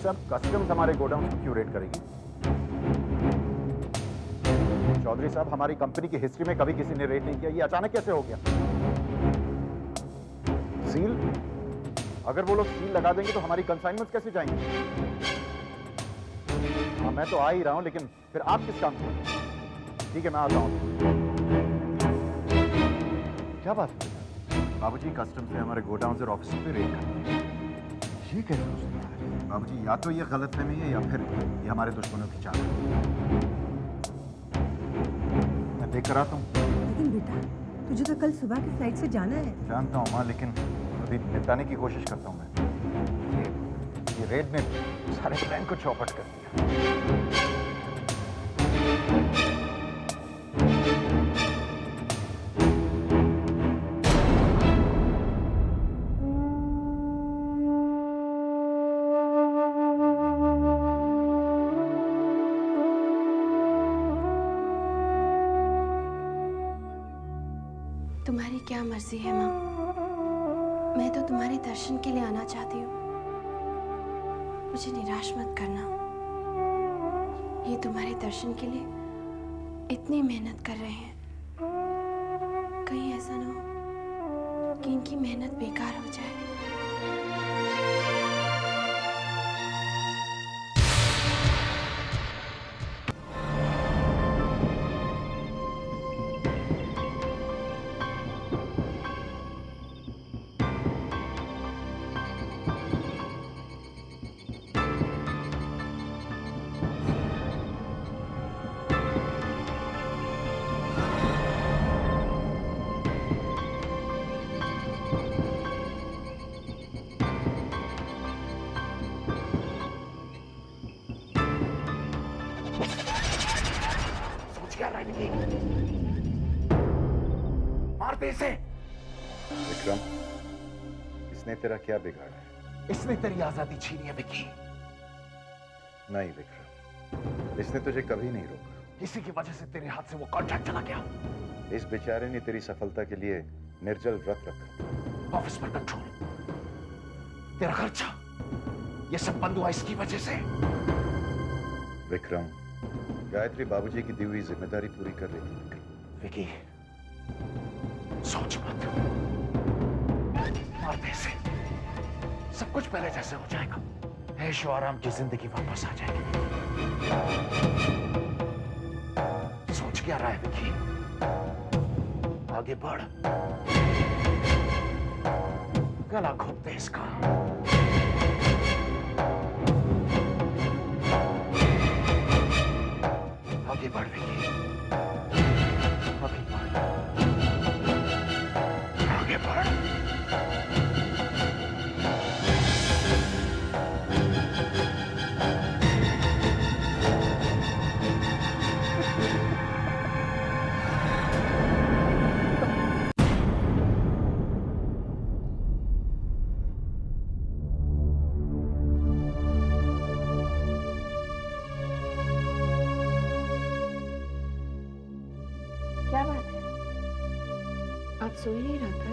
साहब, कस्टम्स हमारे गोडाउन को क्यों रेड करेगी? चौधरी साहब, हमारी कंपनी की हिस्ट्री में कभी किसी ने रेड नहीं किया, ये अचानक कैसे हो गया? सील? अगर वो लोग सील लगा देंगे तो हमारी कंसाइनमेंट्स कैसे जाएंगी? हाँ, मैं तो आ ही रहा हूं, लेकिन फिर आप किस काम के? ठीक है, मैं आता हूं। क्या बात है? बाबूजी, कस्टम्स ने हमारे गोडाउन और ऑफिस पे रेड कर दिया। ये कैसे हो सकता है? बाबूजी, या तो ये गलतफहमी है या फिर ये हमारे दुश्मनों की चाल है। मैं देख कर आता हूँ। लेकिन बेटा, तुझे तो कल सुबह की फ्लाइट से जाना है। जानता हूँ माँ, लेकिन अभी निपटाने की कोशिश करता हूँ मैं। ये रेड ने सारे प्लान को चौपट कर दिया। तुम्हारी क्या मर्जी है माँ, मैं तो तुम्हारे दर्शन के लिए आना चाहती हूँ। मुझे निराश मत करना। ये तुम्हारे दर्शन के लिए इतनी मेहनत कर रहे हैं, कहीं ऐसा ना हो कि इनकी मेहनत बेकार हो जाए। मारते इसे। विक्रम, इसने तेरा क्या बिगाड़ा है? इसने तेरी आजादी छीनी है विकी। नहीं विक्रम, इसने तुझे कभी नहीं रोका। इसी की वजह से तेरे हाथ से वो कॉन्ट्रैक्ट चला गया। इस बेचारे ने तेरी सफलता के लिए निर्जल व्रत रखा। ऑफिस पर कंट्रोल, तेरा खर्चा, ये सब बंद हुआ इसकी वजह से। विक्रम, गायत्री बाबूजी की दी हुई जिम्मेदारी पूरी कर रही थी। विकी, सोच मत, मारते से सब कुछ पहले जैसे हो जाएगा। ऐशो आराम की जिंदगी वापस आ जाएगी। सोच क्या रहा है विकी? आगे बढ़, गला घोट दे इसका। आगे बढ़ विकी, आगे बढ़, आगे बढ़। क्या बात है, आप सो ही नहीं रहा था?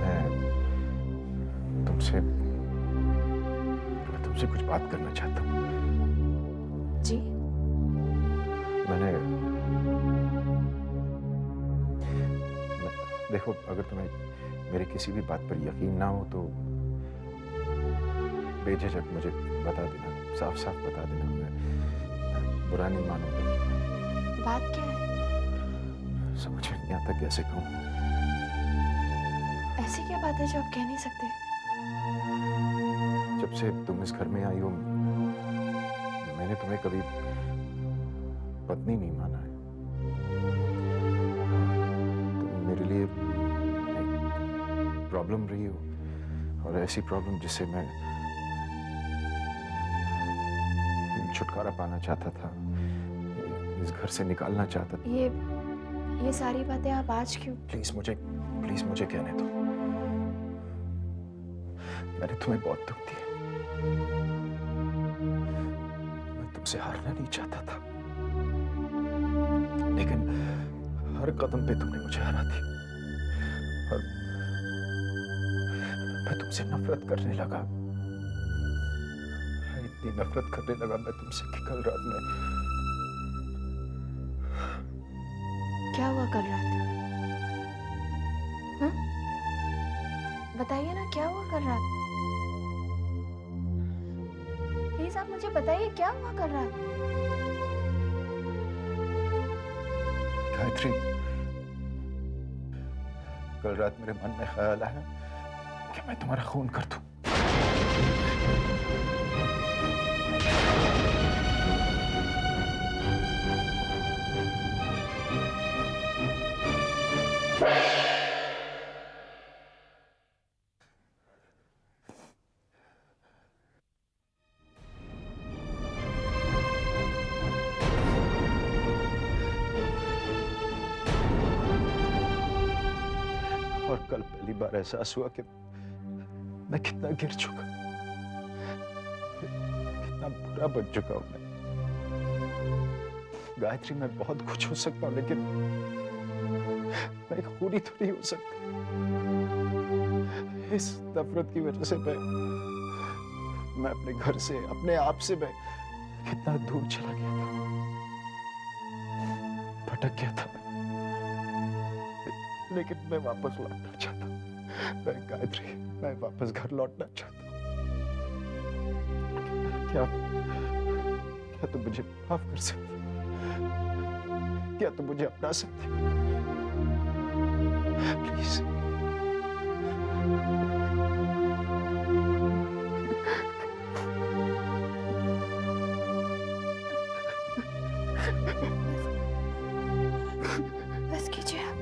मैं तुमसे कुछ बात करना चाहता हूँ। जी? देखो, अगर तुम्हें मेरी किसी भी बात पर यकीन ना हो तो बेझिझक मुझे बता देना, साफ साफ बता देना। मैं बुरा नहीं मानूंगा। बात क्या है? समझ में नहीं आता कैसे कहूँ। ऐसी क्या बात है जो आप कह नहीं सकते? जब से तुम इस घर में आई हो, मैंने तुम्हें कभी पत्नी नहीं माना है। तुम मेरे लिए एक प्रॉब्लम रही हो, और ऐसी प्रॉब्लम जिससे मैं छुटकारा पाना चाहता था, इस घर से निकालना चाहता था। ये सारी बातें आप आज क्यों? प्लीज मुझे कहने दो। मैंने तुम्हें बहुत दुख दिया। मैं तुमसे हारना नहीं चाहता था, लेकिन हर कदम पे तुमने मुझे हरा दी और मैं तुमसे नफरत करने लगा। इतनी नफरत करने लगा मैं तुमसे कि कल रात में। क्या हुआ कल रात? हाँ? बताइए ना, क्या हुआ कल रात? प्लीज आप मुझे बताइए, क्या हुआ कल रात? गायत्री, कल रात मेरे मन में ख्याल आया कि मैं तुम्हारा खून कर दूं। और कल पहली बार एहसास हुआ कि मैं कितना गिर चुका, कितना बुरा बन चुका हूं मैं। गायत्री, मैं बहुत कुछ हो सकता हूं, लेकिन मैं एक खूनी तो नहीं हो सकता। इस नफरत की वजह से मैं अपने घर से, अपने आप से मैं कितना दूर चला गया था, भटक गया था मैं। लेकिन मैं वापस लौटना चाहता हूं। मैं गायत्री, मैं वापस घर लौटना चाहता हूं। क्या तुम मुझे माफ कर सकती? क्या तुम मुझे अपना सकती? प्लीज। बस कीजिए आप,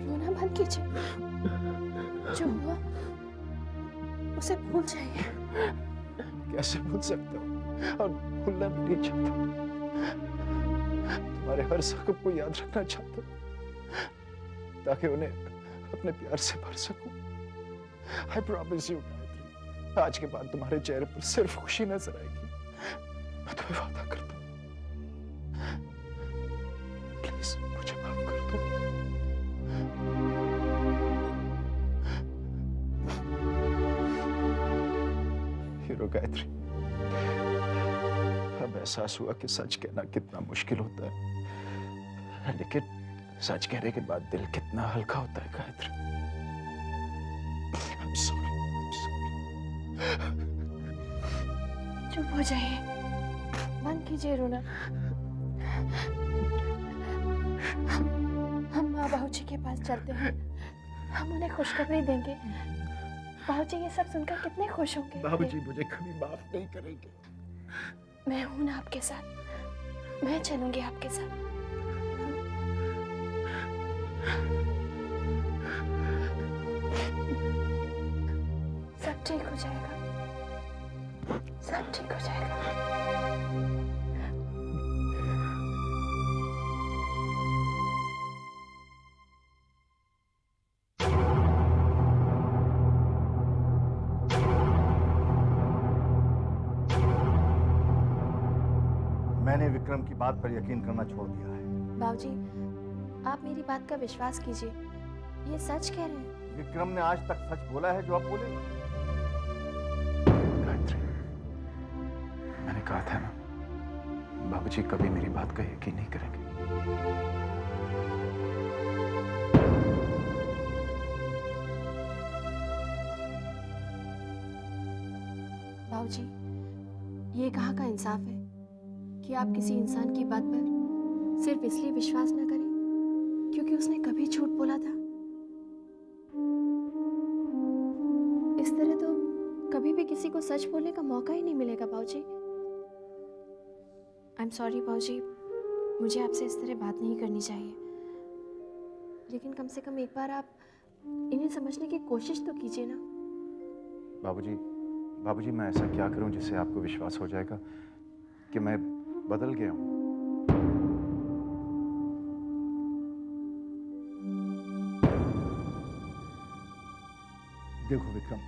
रोना बंद कीजिए। जो हुआ उसे भूल जाइए। कैसे भूल सकता हूँ, और भूलना भी नहीं चाहता। तुम्हारे हर जख्म को याद रखना चाहता हूँ, ताकि उन्हें अपने प्यार से भर सकूं। I promise you, गायत्री, आज के बाद तुम्हारे चेहरे पर सिर्फ खुशी नजर आएगी। मैं तुम्हें वादा करता हूँ। प्लीज मुझे माफ कर दो। हीरो गायत्री, अब एहसास हुआ कि सच कहना कितना मुश्किल होता है, लेकिन सच कहने के बाद दिल कितना हल्का होता है Gayatri. I'm sorry, I'm sorry. चुप हो जाइए, बंद कीजिए रोना। हम माँ बाबूजी के पास चलते हैं, हम उन्हें खुशखबरी देंगे। बाबूजी ये सब सुनकर कितने खुश होंगे। बाबूजी मुझे कभी माफ नहीं करेंगे। मैं हूं ना आपके साथ, मैं चलूंगी आपके साथ। सब ठीक हो जाएगा, सब ठीक हो जाएगा। मैंने विक्रम की बात पर यकीन करना छोड़ दिया है। बाबूजी, आप मेरी बात का विश्वास कीजिए, ये सच कह रहे हैं। विक्रम ने आज तक सच बोला है जो आप बोले। गायत्री, मैंने कहा था ना, बाबूजी कभी मेरी बात का यकीन नहीं करेंगे। बाबूजी, ये कहाँ का इंसाफ है कि आप किसी इंसान की बात पर सिर्फ इसलिए विश्वास न करें क्योंकि उसने कभी झूठ बोला था। इस तरह तो कभी भी किसी को सच बोलने का मौका ही नहीं मिलेगा बाबूजी। आई एम सॉरी बाबूजी, मुझे आपसे इस तरह बात नहीं करनी चाहिए, लेकिन कम से कम एक बार आप इन्हें समझने की कोशिश तो कीजिए ना। बाबूजी मैं ऐसा क्या करूं जिससे आपको विश्वास हो जाएगा कि मैं बदल गया हूं? देखो विक्रम,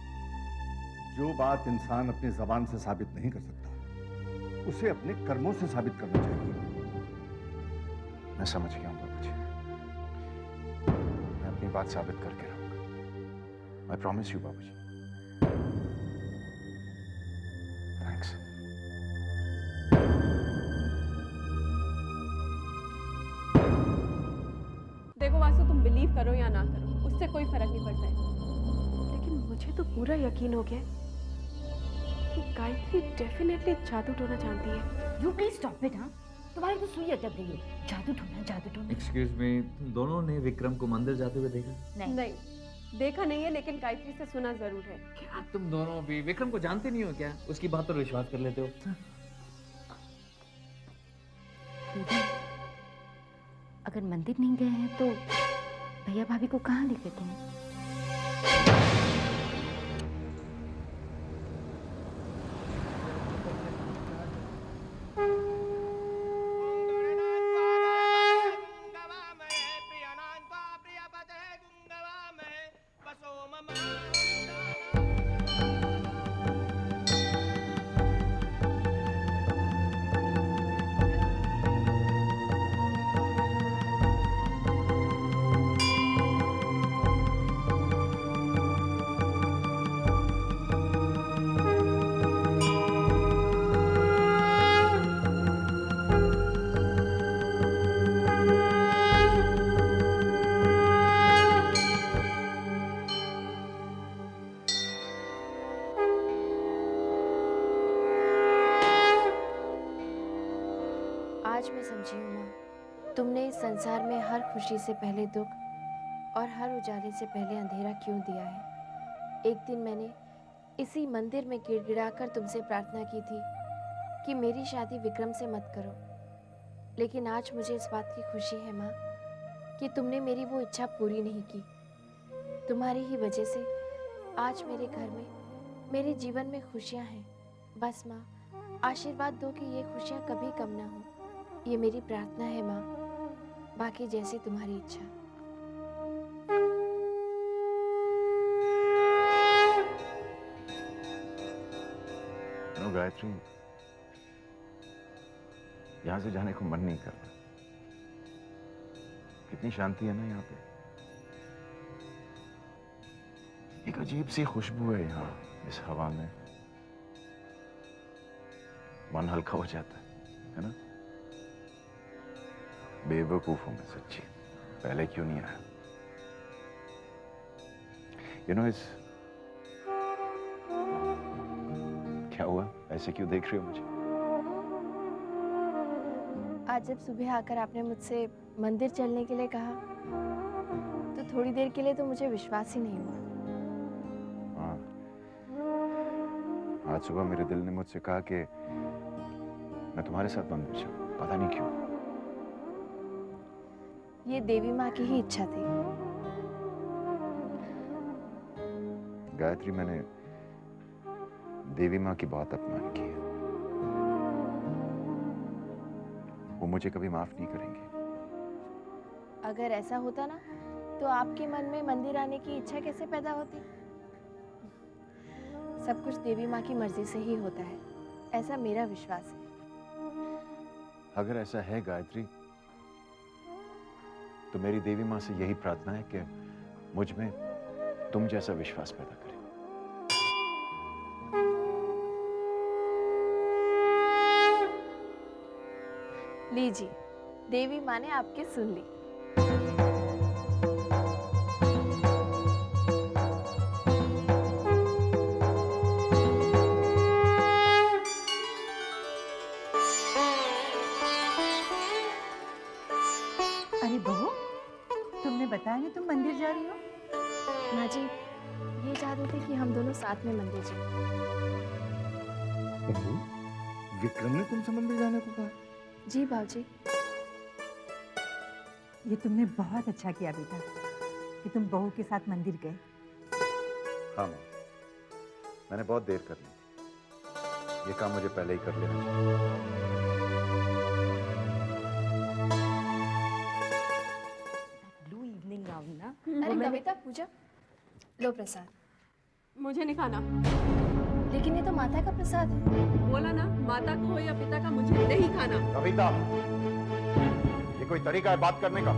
जो बात इंसान अपनी जबान से साबित नहीं कर सकता उसे अपने कर्मों से साबित करना चाहिए। मैं समझ गया हूं बाबूजी। मैं अपनी बात साबित करके रहूंगा। आई प्रॉमिस यू बाबूजी। थैंक्स। देखो वासु, तुम बिलीव करो या ना करो, उससे कोई फर्क नहीं पड़ता है, लेकिन मुझे तो पूरा यकीन हो गया कि गायत्री डेफिनेटली जादू टोना जानती है। You please stop it. हाँ, तुम्हारी तो सुई अटक गई है। जादू टोना। एक्सक्यूज मी, तुम दोनों ने विक्रम को मंदिर जाते हुए देखा? नहीं, देखा नहीं है, लेकिन गायत्री से सुना जरूर है। क्या तुम दोनों भी विक्रम को जानते नहीं हो क्या? उसकी बात पर विश्वास कर लेते हो? अगर मंदिर नहीं गए हैं तो भैया भाभी को कहाँ लेके तुम? आज मैं समझी हूँ माँ, तुमने इस संसार में हर खुशी से पहले दुख और हर उजाले से पहले अंधेरा क्यों दिया है। एक दिन मैंने इसी मंदिर में गिड़गिड़ाकर तुमसे प्रार्थना की थी कि मेरी शादी विक्रम से मत करो, लेकिन आज मुझे इस बात की खुशी है माँ कि तुमने मेरी वो इच्छा पूरी नहीं की। तुम्हारी ही वजह से आज मेरे घर में, मेरे जीवन में खुशियाँ हैं। बस माँ, आशीर्वाद दो कि ये खुशियाँ कभी कम ना हो। ये मेरी प्रार्थना है माँ, बाकी जैसी तुम्हारी इच्छा। नो गायत्री, यहां से जाने को मन नहीं कर रहा। कितनी शांति है ना यहाँ पे। एक अजीब सी खुशबू है यहाँ इस हवा में। मन हल्का हो जाता है ना? बेवकूफ हूं मैं सच्ची, पहले क्यों नहीं आया? इस क्या हुआ, ऐसे क्यों देख रही हो मुझे? आज जब सुबह आकर आपने मुझसे मंदिर चलने के लिए कहा तो थोड़ी देर के लिए तो मुझे विश्वास ही नहीं हुआ। हाँ, आज सुबह मेरे दिल ने मुझसे कहा कि मैं तुम्हारे साथ मंदिर जाऊं, पता नहीं क्यों। ये देवी माँ की ही इच्छा थी। गायत्री, मैंने देवी माँ की बहुत अपमान की है। वो मुझे कभी माफ नहीं करेंगे। अगर ऐसा होता ना तो आपके मन में मंदिर आने की इच्छा कैसे पैदा होती? सब कुछ देवी माँ की मर्जी से ही होता है, ऐसा मेरा विश्वास है। अगर ऐसा है गायत्री, तो मेरी देवी माँ से यही प्रार्थना है कि मुझ में तुम जैसा विश्वास पैदा करे। लीजिए, देवी माँ ने आपकी सुन ली। अरे बहू, तुमने बताया नहीं तुम मंदिर जा रही हो? माँ जी, ये चाहते थे कि हम दोनों साथ में मंदिर जाएं। बहू, विक्रम ने तुमसे मंदिर जाने को कहा? जी बाबूजी। ये तुमने बहुत अच्छा किया बेटा कि तुम बहू के साथ मंदिर गए। हाँ माँ, मैंने बहुत देर कर ली। ये काम मुझे पहले ही कर लेना चाहिए। ब्लू इवनिंग गाउन ना? अरे कविता, पूजा, लो प्रसाद। मुझे नहीं खाना। लेकिन ये तो माता का प्रसाद है। बोला ना, माता का हो या पिता का, मुझे नहीं खाना। कविता, ये कोई तरीका है बात करने का?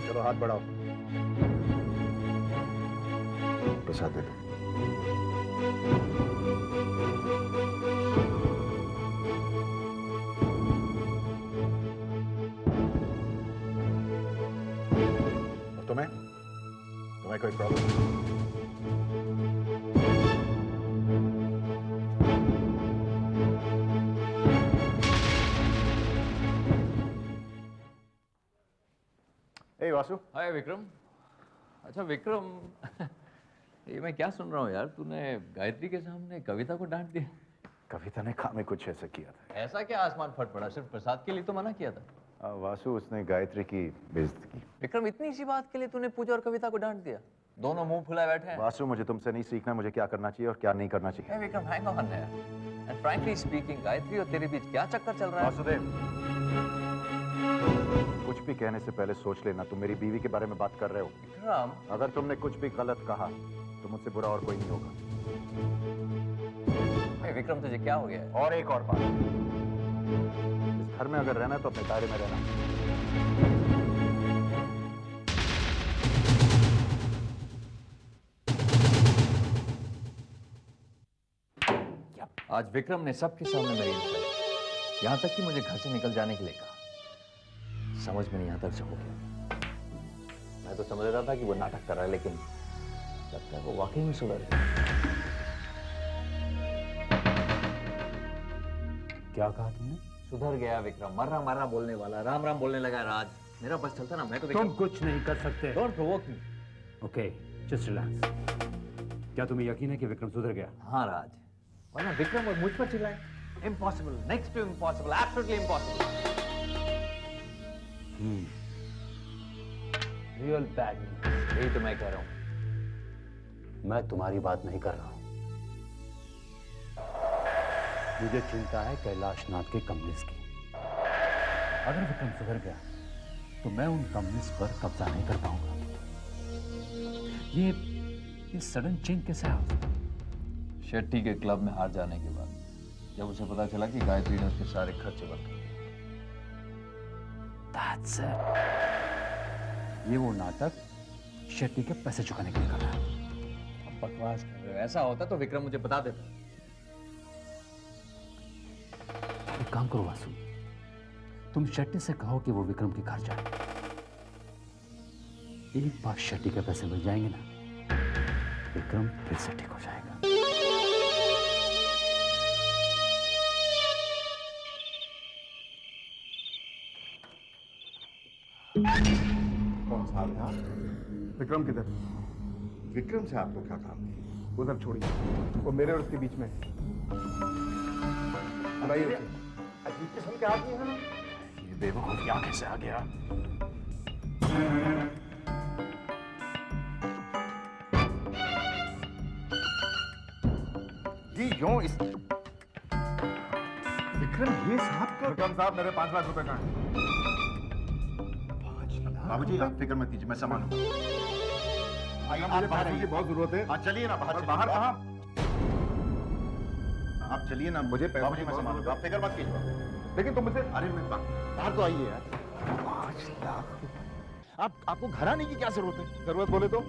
चलो हाथ बढ़ाओ, प्रसाद दे दो। और तुम्हें कोई प्रॉब्लम? ए वासु, हाय विक्रम। अच्छा विक्रम, ये मैं क्या सुन रहा हूँ यार, तूने गायत्री के सामने कविता को डांट दिया। कविता ने काम में कुछ ऐसा किया था। ऐसा क्या आसमान फट पड़ा? सिर्फ प्रसाद के लिए तो मना किया था। वासु, उसने गायत्री की बेइज्जती की। विक्रम, इतनी सी बात के लिए तूने पूजा और कविता को डांट दिया? दोनों मुंह फुलाए बैठे हैं। वासु, मुझे तुमसे नहीं सीखना मुझे क्या करना चाहिए और क्या नहीं करना चाहिए। Hey, विक्रम, hang on यार। And frankly speaking, गायत्री और तेरे बीच क्या चक्कर चल रहा है? वासुदेव, कुछ भी कहने से पहले सोच लेना। तुम मेरी बीवी के बारे में बात कर रहे हो। विक्रम, अगर तुमने कुछ भी गलत कहा तो मुझसे बुरा और कोई नहीं होगा। hey, विक्रम तुझे क्या हो गया है? और एक और बात, इस घर में अगर रहना है तो अपने दायरे में रहना। आज विक्रम ने सबके सामने मेरी इंसल्ट की। यहाँ तक कि मुझे घर से निकल जाने के लिए कहा। समझ में नहीं आता हो गया। मैं तो समझ रहा था कि वो नाटक कर रहा है, लेकिन लगता है वो वाकई में सुधर गया। क्या कहा तुमने? सुधर गया विक्रम। मर्रा मर्रा बोलने वाला, राम राम बोलने लगा। राज मेरा बस चलता ना, मैं तो तुम कुछ नहीं कर सकते। Don't provoke me. Okay, just relax. क्या तुम्हें यकीन है कि विक्रम सुधर गया? हाँ राज, वरना विक्रम और मुझ पर चिल्लाए। Impossible, next to impossible, absolutely impossible. Real bad news. यही तो मैं कह रहा हूं। मैं तुम्हारी बात नहीं कर रहा हूं। मुझे चिंता है कैलाशनाथ के कम्युनिस्ट की। अगर विक्रम सुधर गया तो मैं उन कम्युनिस्ट पर कब्जा नहीं कर पाऊंगा। ये सडन चेंज कैसे है? शेट्टी के क्लब में हार जाने के बाद जब उसे पता चला कि गायत्री ने उसके सारे खर्चे बंद कर दिए। That's it. ये वो नाटक शेट्टी के पैसे चुकाने के लिए कर रहा है। अब बकवास कर रहे हो। ऐसा होता तो विक्रम मुझे बता देता। एक काम करो वासु, तुम शेट्टी से कहो कि वो विक्रम के घर जाए। एक बार शेट्टी के पैसे मिल जाएंगे ना, विक्रम फिर से ठीक हो जाएगा। कौन साहब यहाँ? विक्रम किधर? विक्रम से आपको क्या काम है? उधर छोड़िए, वो मेरे और उसके बीच में है। बुलाइए उसे। अजीब किस्म के आदमी है ना? ये बेवकूफ यहाँ कैसे आ गया? ये यूं इस विक्रम, ये साहब का। विक्रम साहब, मेरे 5 लाख रुपए का है। 5 लाख? बाबूजी आप फिक्र मत कीजिए, मैं संभालूंगा। मुझे पैसों की बहुत जरूरत है। हाँ चलिए ना बाहर। बाहर कहाँ? आप चलिए ना, मुझे पैसों की मैं संभालूंगा, आप फिक्र मत कीजिए। लेकिन तुम मुझे, अरे मैं बाहर तो आइए यार। 5 लाख? आपको घर आने की क्या जरूरत है? जरूरत बोले तो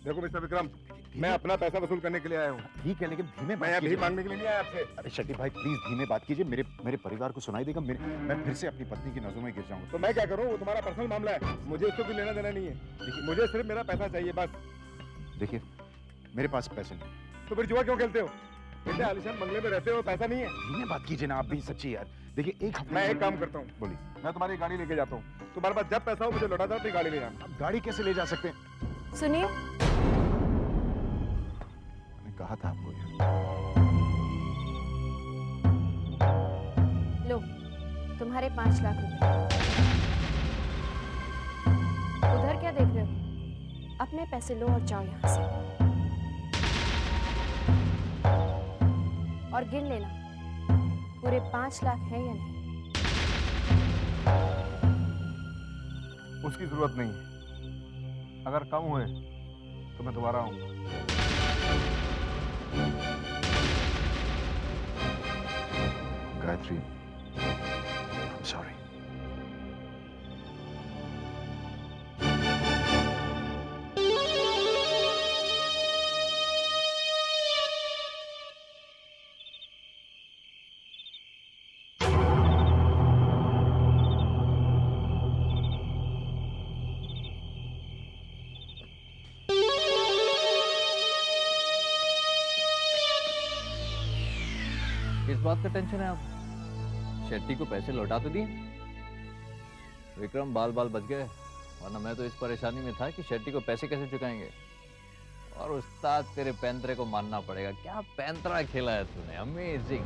देखो मिस्टर विक्रम, मैं अपना पैसा वसूल करने के लिए आया हूँ। ठीक है, लेकिन धीमे मैं अभी मांगने के लिए नहीं आया आपसे। अरे शेट्टी भाई प्लीज धीमे बात कीजिए। मेरे परिवार को सुनाई देगा। मैं फिर से अपनी पत्नी की नजरों में गिर जाऊंगा। तो मैं क्या करूँ? वो तुम्हारा पर्सनल मामला है, मुझे उससे कोई लेना देना नहीं है। देखिए, मुझे सिर्फ मेरा पैसा चाहिए बस। देखिए मेरे पास पैसे नहीं। तो फिर जुआ क्यों खेलते हो? इतने आलिशान बंगले में रहते हो, पैसा नहीं है? धीमे बात कीजिए ना, आप भी सच्ची यार। देखिए एक हफ्ते मैं एक काम करता हूँ, बोलिए। मैं तुम्हारी गाड़ी लेके जाता हूँ। तुम्हारे पास जब पैसा हो मुझे लौटा दो, अपनी गाड़ी ले जाना। आप गाड़ी कैसे ले जा सकते हैं? सुनिए, मैंने कहा था आपको यार। लो तुम्हारे 5 लाख रुपए। उधर क्या देख रहे हो? अपने पैसे लो और जाओ यहाँ से। और गिन लेना पूरे 5 लाख है या नहीं। उसकी जरूरत नहीं है। अगर कम हुए तो मैं दोबारा आऊंगा। गायत्री, सॉरी। किस बात का टेंशन है आप? शेट्टी को पैसे लौटा तो दिए? विक्रम बाल बाल बच गए, वरना मैं तो इस परेशानी में था कि शेट्टी को पैसे कैसे चुकाएंगे। और उस्ताद तेरे पैंतरे को मानना पड़ेगा, क्या पैंतरा खेला है तूने, अमेजिंग।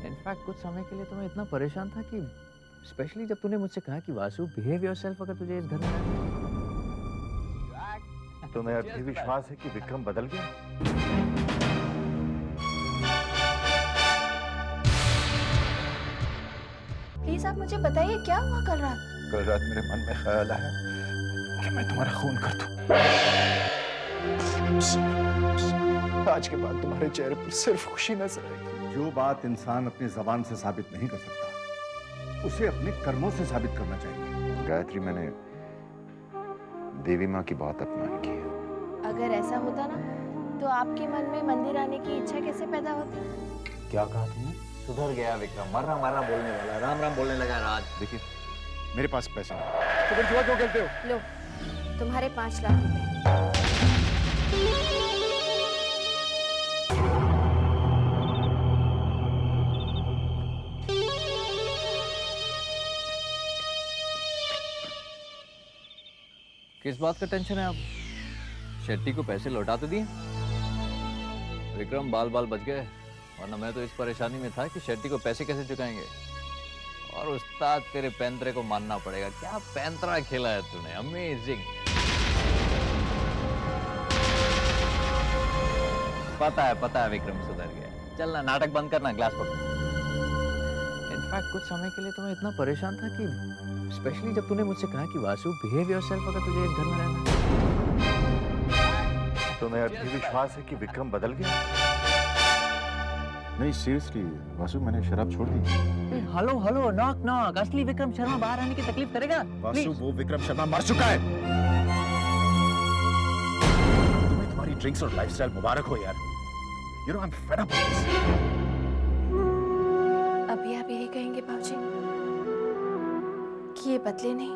इनफैक्ट कुछ समय के लिए तो मैं इतना परेशान था कि स्पेशली जब तूने मुझसे कहा कि वासु बिहेव योरसेल्फ अगर तुझे इस घर में तुम्हें अब भी विश्वास है कि विक्रम बदल गया? प्लीज आप मुझे बताइए क्या हुआ कल रात? कल रात मेरे मन में ख्याल आया कि मैं तुम्हारा खून कर दूं। आज के बाद तुम्हारे चेहरे पर सिर्फ खुशी नजर आएगी। जो बात इंसान अपनी जबान से साबित नहीं कर सकता, उसे अपने कर्मों से साबित करना चाहिए। गायत्री, मैंने देवी माँ की बहुत अपमान की है। अगर ऐसा होता ना तो आपके मन में मंदिर आने की इच्छा कैसे पैदा होती? क्या कहा तुमने? सुधर गया विक्रम, मरना मरना बोलने वाला, राम राम बोलने लगा राज। देखिए, मेरे पास पैसे नहीं। तो फिर जुआ क्यों खेलते हो? लो, तुम्हारे 5 लाख रुपए। किस बात का टेंशन है आप? शेट्टी को पैसे लौटा तो दिए? विक्रम बाल बाल बच गए, वरना मैं तो इस परेशानी में था कि शेट्टी को पैसे कैसे चुकाएंगे। और उस्ताद तेरे पैंतरे को मानना पड़ेगा, क्या पैंतरा खेला है तूने, अमेजिंग। पता है विक्रम सुधर गया। चल ना, नाटक बंद करना, ग्लास पकड़। इनफैक्ट कुछ समय के लिए तो मैं इतना परेशान था कि स्पेशली जब तूने मुझसे कहा कि वासु बिहेव योरसेल्फ अगर तुझे इस घर में रहना। तुम्हें अब भी विश्वास है कि विक्रम बदल गया? नहीं, सीरियसली वासु, मैंने शराब छोड़ दी। Hello hello, knock knock. असली विक्रम शर्मा बाहर आने की तकलीफ करेगा? वासु, वो विक्रम शर्मा मर चुका है। तुम्हें तुम्हारी ड्रिंक्स और लाइफस्टाइल मुबारक हो यार। You know, I'm fed up with this. अभी आप यही कहेंगे बाबूजी कि ये बदले नहीं?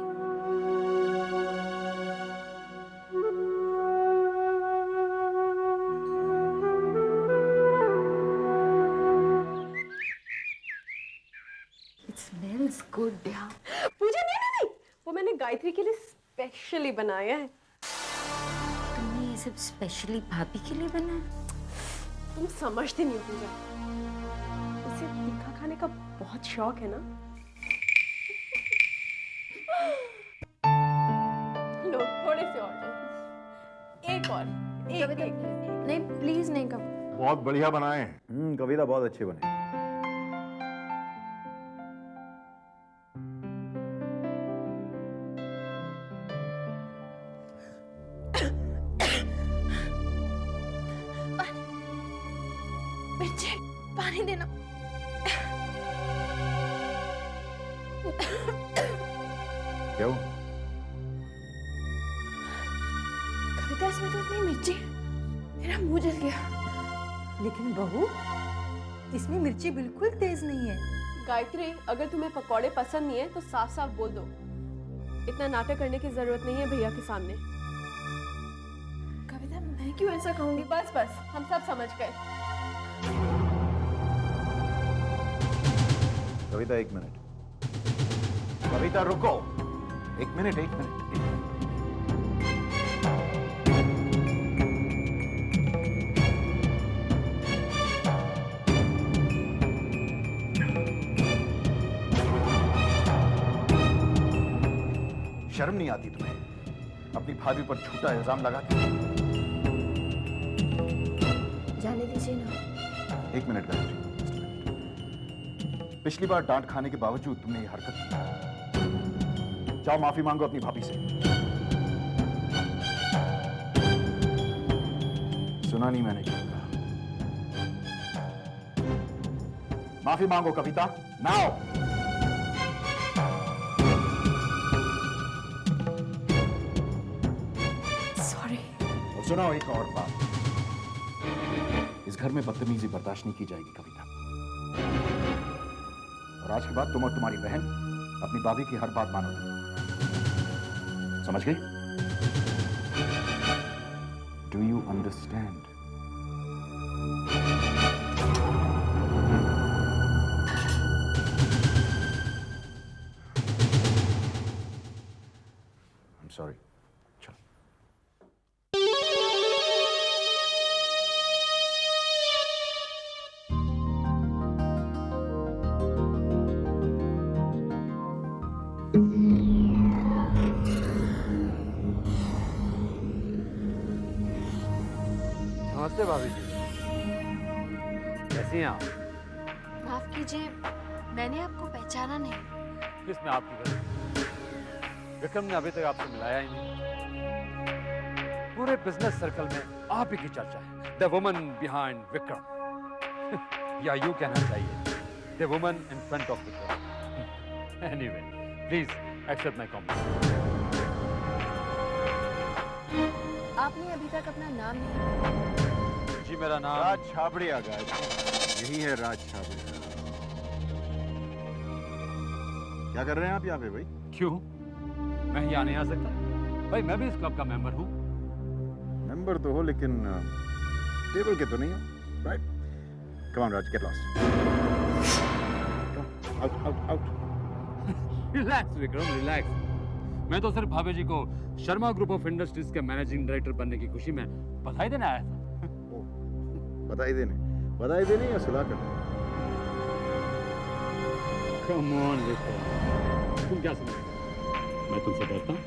It smells good. पूजा नहीं, वो मैंने गायत्री के लिए स्पेशली बनाया है। तुमने ये सब स्पेशली भाभी के लिए बनाया? तुम समझती नहीं हो पूजा, उसे तीखा खाने का बहुत शौक है ना। लो, थोड़े से और दो। एक और, एक। नहीं, प्लीज नहीं कब। बहुत बढ़िया बनाए हैं। कविता बहुत अच्छी बनी। मिर्ची, पानी देना। क्या हुआ? कविता, इसमें तो इतनी मिर्ची, मेरा मुंह जल गया। लेकिन बहू, इसमें मिर्ची बिल्कुल तेज नहीं है। गायत्री, अगर तुम्हें पकौड़े पसंद नहीं है तो साफ साफ बोल दो। इतना नाटक करने की जरूरत नहीं है भैया के सामने। कविता, मैं क्यों ऐसा कहूंगी? बस बस, हम सब समझ गए। कविता, 1 मिनट। कविता, रुको। 1 मिनट, 1 मिनट। शर्म नहीं आती तुम्हें? अपनी भाभी पर झूठा इल्जाम लगा के। जाने दीजिए ना। 1 मिनट गायत्री। पिछली बार डांट खाने के बावजूद तुमने ये हरकत की। जाओ माफी मांगो अपनी भाभी से। सुना नहीं मैंने क्या कहा? माफी मांगो कविता, नाउ। सॉरी। और सुनो एक और बात, इस घर में बदतमीजी बर्दाश्त नहीं की जाएगी कविता। और आज के बाद तुम और तुम्हारी बहन अपनी भाभी की हर बात मानोगी, समझ गई? Do you understand? I'm sorry. चलो। नमस्ते भाभी जी, कैसी हैं आप? माफ कीजिए, मैंने आपको पहचाना नहीं। किसमें आपकी गलती? विक्रम ने अभी तक आपसे मिलाया ही नहीं। पूरे बिजनेस सर्कल में आप ही की चर्चा है, द वुमन बिहाइंड विक्रम, या यूं कहना चाहिए the woman in front of Vikram. Anyway, please accept my compliment. आपने अभी तक अपना नाम नहीं। जी मेरा नाम राज छाबड़िया गाइस, यही है राज छाबड़िया। क्या कर रहे हैं आप यहाँ पे भाई? क्यों, मैं यहाँ नहीं आ सकता? भाई मैं भी इस क्लब का मेंबर हूँ। मेंबर तो हो लेकिन टेबल के तो नहीं हो, right? Come on Raj, get lost. Out out out. Relax Vikram, relax. मैं तो सिर्फ भाभी जी को शर्मा ग्रुप ऑफ इंडस्ट्रीज के मैनेजिंग डायरेक्टर बनने की खुशी में बधाई देने आया था। बधाई देने या सुलह करने? कम ऑन विक्रम, तुम क्या समझते? मैं तुमसे डरता हूँ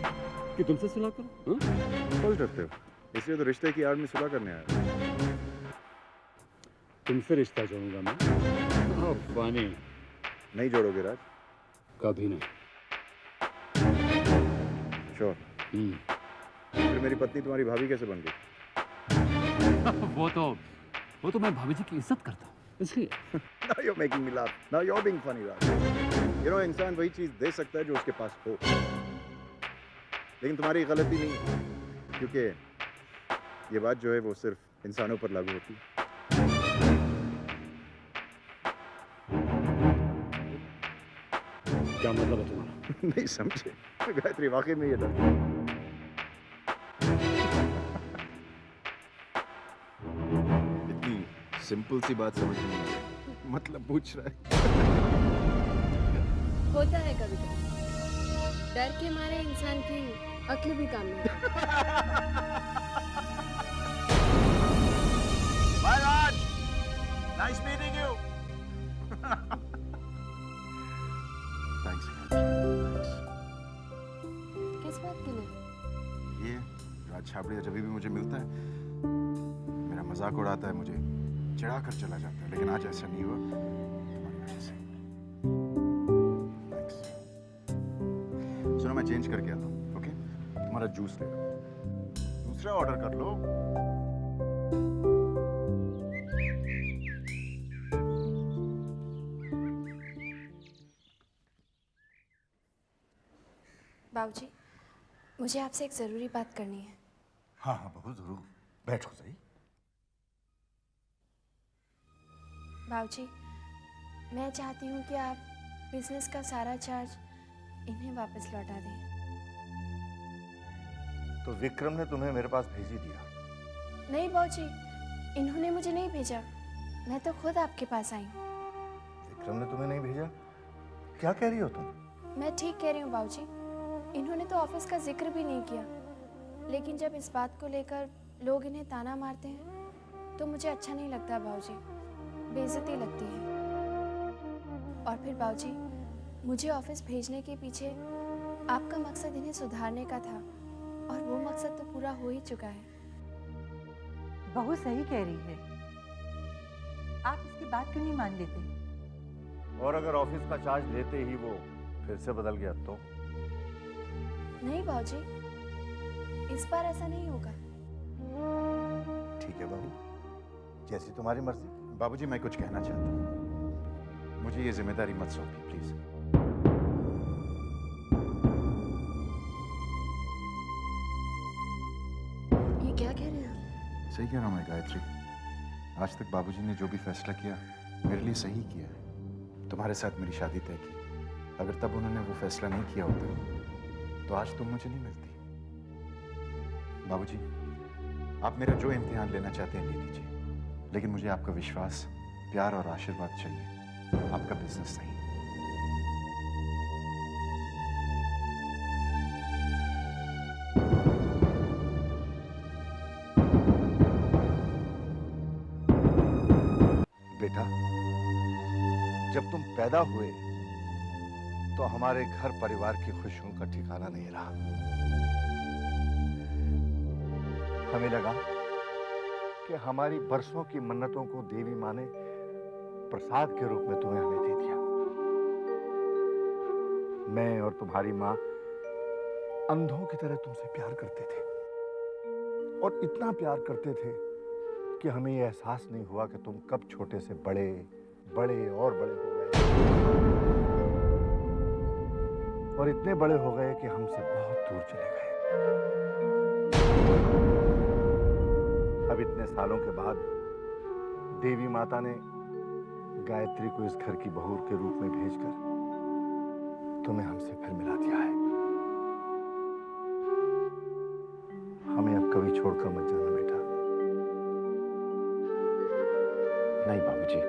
कि तुमसे सुलह करूं? बहुत डरते हो, इसलिए तो रिश्ते की आड़ में सुलह करने आया। तुमसे रिश्ता जोड़ूंगा मैं? ओह फनी। नहीं जोड़ोगे राज? कभी नहीं। श्योर? फिर मेरी पत्नी तुम्हारी भाभी कैसे बन गई? वो तो मैं भाभी जी की इज्जत करता हूँ, इसलिए। Now you're making me laugh. Now you're being funny, Raj. You know, इंसान वही चीज दे सकता है जो उसके पास हो। लेकिन तुम्हारी गलती नहीं है, क्योंकि ये बात जो है वो सिर्फ इंसानों पर लागू होती है। क्या मतलब है तुम्हारा? नहीं समझे? गायत्री वाकई में ये डर। इतनी सिंपल सी बात समझ नहीं आई, मतलब पूछ रहा है। होता है कभी कभी, डर के मारे इंसान की अक्ल भी काम नहीं Bye, Raj. Nice meeting you. Thanks, Raj. किस बात के लिए? ये राज छाबड़िया जब भी मुझे मिलता है मेरा मजाक उड़ाता है, मुझे चिढ़ा कर चला जाता है, लेकिन आज ऐसा नहीं हुआ तुम्हारी वजह से। Thanks. सुनो मैं चेंज करके आता हूँ, ओके? तुम्हारा जूस ले लो, दूसरा ऑर्डर कर लो। बाबूजी, मुझे आपसे एक जरूरी बात करनी है। हाँ हाँ बहू जरूर, बैठो सही। बाबूजी, मैं चाहती हूँ कि आप बिजनेस का सारा चार्ज इन्हें वापस लौटा दें। तो विक्रम ने तुम्हें मेरे पास भेज ही दिया? नहीं बाबूजी, इन्होंने मुझे नहीं भेजा, मैं तो खुद आपके पास आई हूँ। विक्रम ने तुम्हें नहीं भेजा? क्या कह रही हो तुम? मैं ठीक कह रही हूँ बाबूजी, इन्होंने तो ऑफिस का जिक्र भी नहीं किया, लेकिन जब इस बात को लेकर लोग इन्हें ताना मारते हैं तो मुझे अच्छा नहीं लगता बाबूजी, बेइज्जती लगती है। और फिर बाबूजी, मुझे ऑफिस भेजने के पीछे आपका मकसद इन्हें सुधारने का था, और वो मकसद तो पूरा हो ही चुका है। बहू सही कह रही है, आप इसकी बात क्यों नहीं मान लेते? और अगर ऑफिस का चार्ज लेते ही वो फिर से बदल गया तो? नहीं बाबूजी, इस बार ऐसा नहीं होगा। ठीक है बाबू, जैसी तुम्हारी मर्जी। बाबूजी, मैं कुछ कहना चाहता हूँ। मुझे ये जिम्मेदारी मत सौंपिए प्लीज। ये क्या कह रहे हैं आप? सही कह रहा हूँ मैं गायत्री। आज तक बाबूजी ने जो भी फैसला किया मेरे लिए सही किया है। तुम्हारे साथ मेरी शादी तय की। अगर तब उन्होंने वो फैसला नहीं किया होता तो आज तुम मुझे नहीं मिलती। बाबूजी, आप मेरा जो इम्तिहान लेना चाहते हैं ले लीजिए, लेकिन मुझे आपका विश्वास, प्यार और आशीर्वाद चाहिए, आपका बिजनेस नहीं। बेटा, जब तुम पैदा हुए तो हमारे घर परिवार की खुशियों का ठिकाना नहीं रहा। हमें लगा कि हमारी बरसों की मन्नतों को देवी माँ ने प्रसाद के रूप में तुम्हें हमें दे दिया। मैं और तुम्हारी माँ अंधों की तरह तुमसे प्यार करते थे, और इतना प्यार करते थे कि हमें यह एहसास नहीं हुआ कि तुम कब छोटे से बड़े बड़े और बड़े हो गए, और इतने बड़े हो गए कि हमसे बहुत दूर चले गए। अब इतने सालों के बाद देवी माता ने गायत्री को इस घर की बहू के रूप में भेजकर तुम्हें हमसे फिर मिला दिया है। हमें अब कभी छोड़कर मत जाना बेटा। नहीं बाबूजी,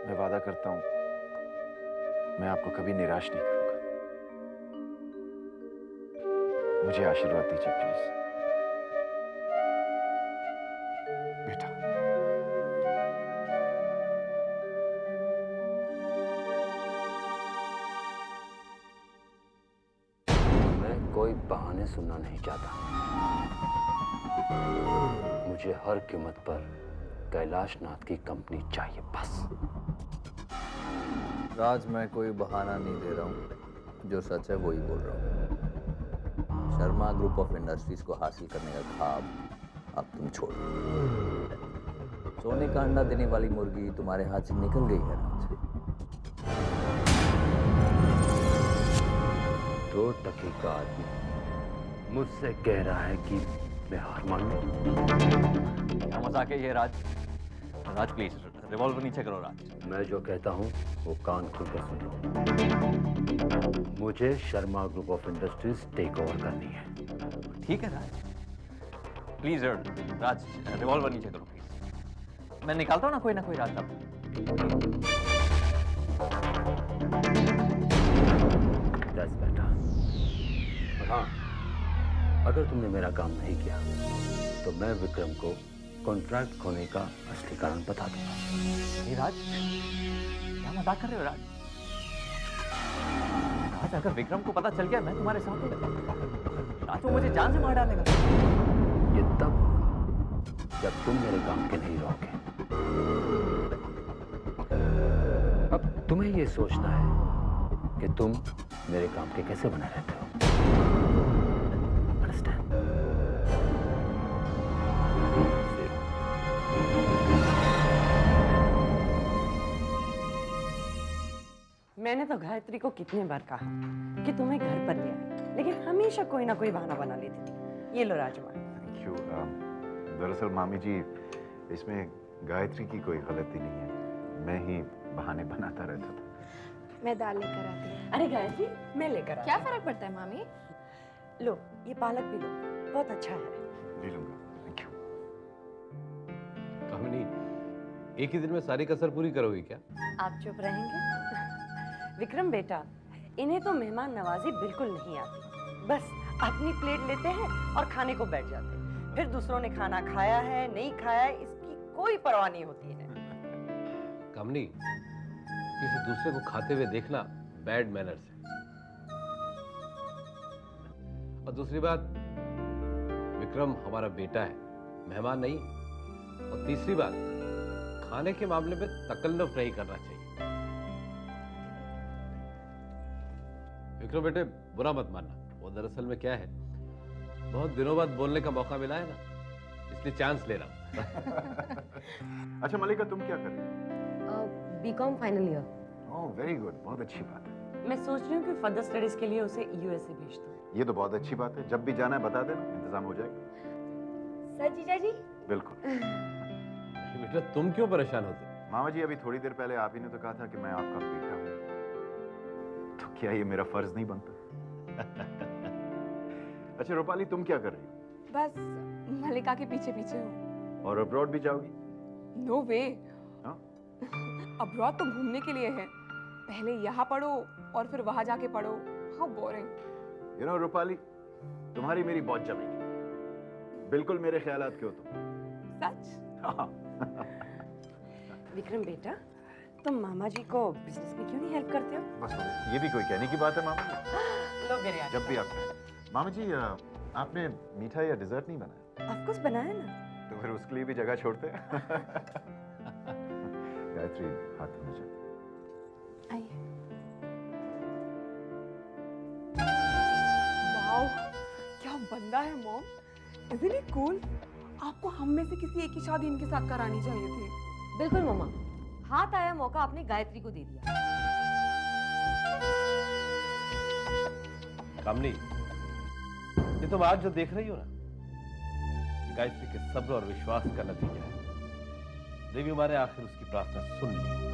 मैं वादा करता हूं मैं आपको कभी निराश नहीं करूंगा। मुझे आशीर्वाद दीजिए प्लीज बेटा। मैं कोई बहाने सुनना नहीं चाहता। मुझे हर कीमत पर कैलाश नाथ की कंपनी चाहिए, बस। राज, मैं कोई बहाना नहीं दे रहा हूँ, जो सच है वही बोल रहा हूँ। शर्मा ग्रुप ऑफ इंडस्ट्रीज को हासिल करने का ख्वाब अब तुम छोड़ो। सोने का अंडा देने वाली मुर्गी तुम्हारे हाथ से निकल गई है राज। 2 टके का आदमी मुझसे कह रहा है कि मैं हार मान लूं। क्या मजाक है ये राज? राज प्लीज रिवॉल्वर नीचे करो राज। मैं जो कहता हूं वो कान खोलकर सुन लो। मुझे Sharma group of industries take over करनी है। ठीक है राज, प्लीज राज रिवॉल्वर नीचे करो प्लीज। मैं निकालता हूँ ना कोई रास्ता। बस बेटा। और हाँ, अगर तुमने मेरा काम नहीं किया तो मैं विक्रम को कॉन्ट्रैक्ट खोने का असली कारण बता दूंगा। ये राज, क्या मजाक कर रहे हो राज? राज, अगर विक्रम को पता चल गया मैं तुम्हारे साथ हूं, राज वो मुझे जान से मार डालेगा। ये तब होगा जब तुम मेरे काम के नहीं रहोगे। अब तुम्हें ये सोचना है कि तुम मेरे काम के कैसे बने रहते हो। Understand? मैंने तो गायत्री को कितने बार कहा कि तुम्हें घर पर ले आए, लेकिन हमेशा कोई ना कोई बहाना बना लेती थी। ये लो राजमा। Thank you. दरअसल मामी जी, इसमें गायत्री की कोई गलती नहीं है, मैं ही बहाने बनाता रहता था। मैं दाल लेकर आती हूँ। अरे गायत्री, मैं लेकर आती क्या फर्क पड़ता है मामी? हूँ। लो, ये पालक भी लो, बहुत अच्छा है। ले लूंगा। Thank you. कामिनी, एक ही दिन में सारी कसर पूरी करोगी क्या? आप चुप रहेंगे? विक्रम बेटा, इन्हें तो मेहमान नवाजी बिल्कुल नहीं आती। बस अपनी प्लेट लेते हैं और खाने को बैठ जाते हैं। फिर दूसरों ने खाना खाया है नहीं खाया है इसकी कोई परवाह नहीं होती है। कामिनी, किसी दूसरे को खाते हुए देखना बैड मैनर्स है। और दूसरी बात, विक्रम हमारा बेटा है, मेहमान नहीं। और तीसरी बात, खाने के मामले में तकल्लुफ नहीं करना चाहिए। विक्रम बेटे, बुरा मत मानना, वो दरअसल में क्या है, बहुत दिनों बाद बोलने का मौका मिला है ना, इसलिए चांस ले रहा हूं। अच्छा मलिका, तुम क्या कर रही हो? BCom final year. Oh very good, बहुत अच्छी बात है। मैं सोच रही हूँ कि फर्दर स्टडीज के लिए उसे यूएसए भेज दूँ। ये तो बहुत अच्छी बात है, जब भी जाना है बता देना, इंतजाम हो जाएगा। सर जीजा जी। बिल्कुल। बेटा तुम क्यों परेशान होते? मामा जी, अभी थोड़ी देर पहले आप ही ने तो कहा था कि मैं आपका बेटा हूँ, तो क्या ये मेरा फर्ज नहीं बनता? अच्छा रूपाली, तुम क्या कर रही हो? बस मलिका के पीछे पीछे हूँ। और अब्रॉड भी जाओगी? नो वे। हाँ? अब्रॉड तो घूमने के लिए है, पहले यहाँ पढ़ो और फिर वहां जाके पढ़ो। How boring. You know Rupali, तुम्हारी मेरी बहुत जमेगी, बिल्कुल मेरे ख्यालात के हो तुम। सच? हाँ। विक्रम बेटा, तुम मामा जी को बिजनेस में क्यों नहीं हेल्प करते हो? बस ये भी कोई कहने की बात है मामा जी? लो बिरयानी। जब भी आप कहें। मामा जी, आपने मीठा या डिजर्ट नहीं बनाया? ऑफ कोर्स बनाया ना। तो फिर उसके लिए भी जगह छोड़ते हैं। गायत्री, हाथ धोने चलते हैं। आइए। वाओ, क्या बंदा है मॉम। Isn't it cool? आपको हम में से किसी एक की शादी इनके साथ करानी चाहिए थी। बिल्कुल मम्मा, हाथ आया मौका आपने गायत्री को दे दिया। कामनी, ये तुम आज जो देख रही हो ना, ये गायत्री के सब्र और विश्वास का नतीजा है। देवी माँ ने आखिर उसकी प्रार्थना सुन ली।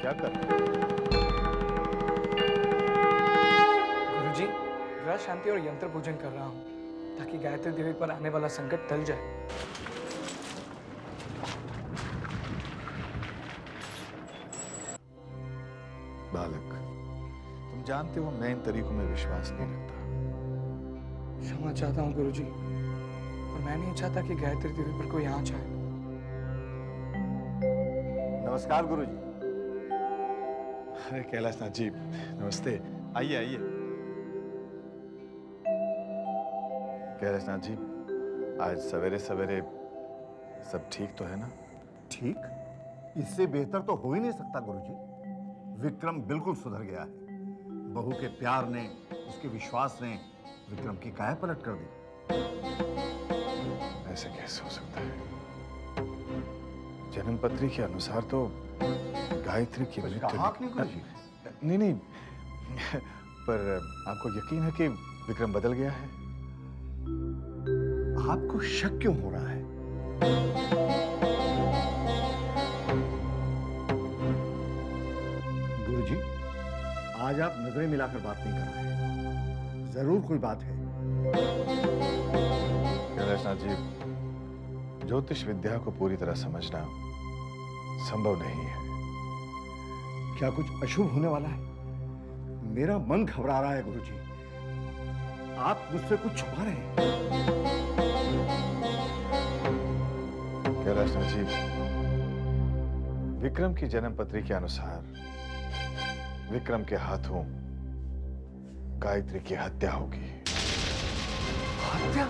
क्या कर रहे हैं? गुरुजी, ग्रह शांति और यंत्र पूजन कर रहा हूँ ताकि गायत्री देवी पर आने वाला संकट टल जाए। बालक, तुम जानते हो मैं इन तरीकों में विश्वास नहीं रखता। क्षमा चाहता हूँ गुरुजी, और मैं नहीं चाहता कि गायत्री देवी पर कोई आँच आए। नमस्कार गुरुजी। अरे कैलाशनाथ जी, नमस्ते। आइए आइए। कैलाशनाथ जी, आज सवेरे सवेरे सब ठीक तो है ना? ठीक? इससे बेहतर तो हो ही नहीं सकता गुरुजी। विक्रम बिल्कुल सुधर गया है। बहू के प्यार ने, उसके विश्वास ने विक्रम की काया पलट कर दी। ऐसे कैसे हो सकता है? जन्म पत्री के अनुसार तो गायत्री की मृत्यु कहा आपने गुरुजी? नहीं, पर आपको यकीन है कि विक्रम बदल गया है? आपको शक क्यों हो रहा है? गुरुजी, आज आप नजरें मिलाकर बात नहीं कर रहे हैं। जरूर कोई बात है। कैलाशनाथ जी, ज्योतिष विद्या को पूरी तरह समझना संभव नहीं है। क्या कुछ अशुभ होने वाला है? मेरा मन घबरा रहा है गुरुजी। आप मुझसे कुछ छुपा रहे हैं। कैलाशनाथ जी, विक्रम की जन्म पत्री के अनुसार विक्रम के हाथों गायत्री की हत्या होगी। हत्या?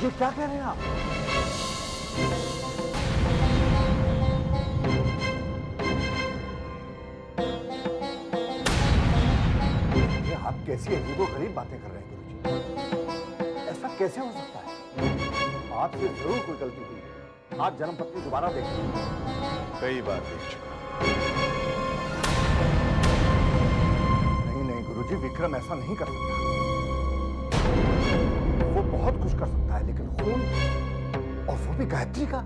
ये क्या कह रहे हैं आप? ये आप कैसी अजीबोगरीब बातें कर रहे हैं गुरुजी? ऐसा कैसे हो सकता है? आपसे जरूर कोई गलती हुई है। आप जन्म पत्री दोबारा देखें। कई बार देख चुका। नहीं गुरुजी, विक्रम ऐसा नहीं कर सकता। वो बहुत कुछ कर सकता है, लेकिन खून, और वो भी गायत्री का,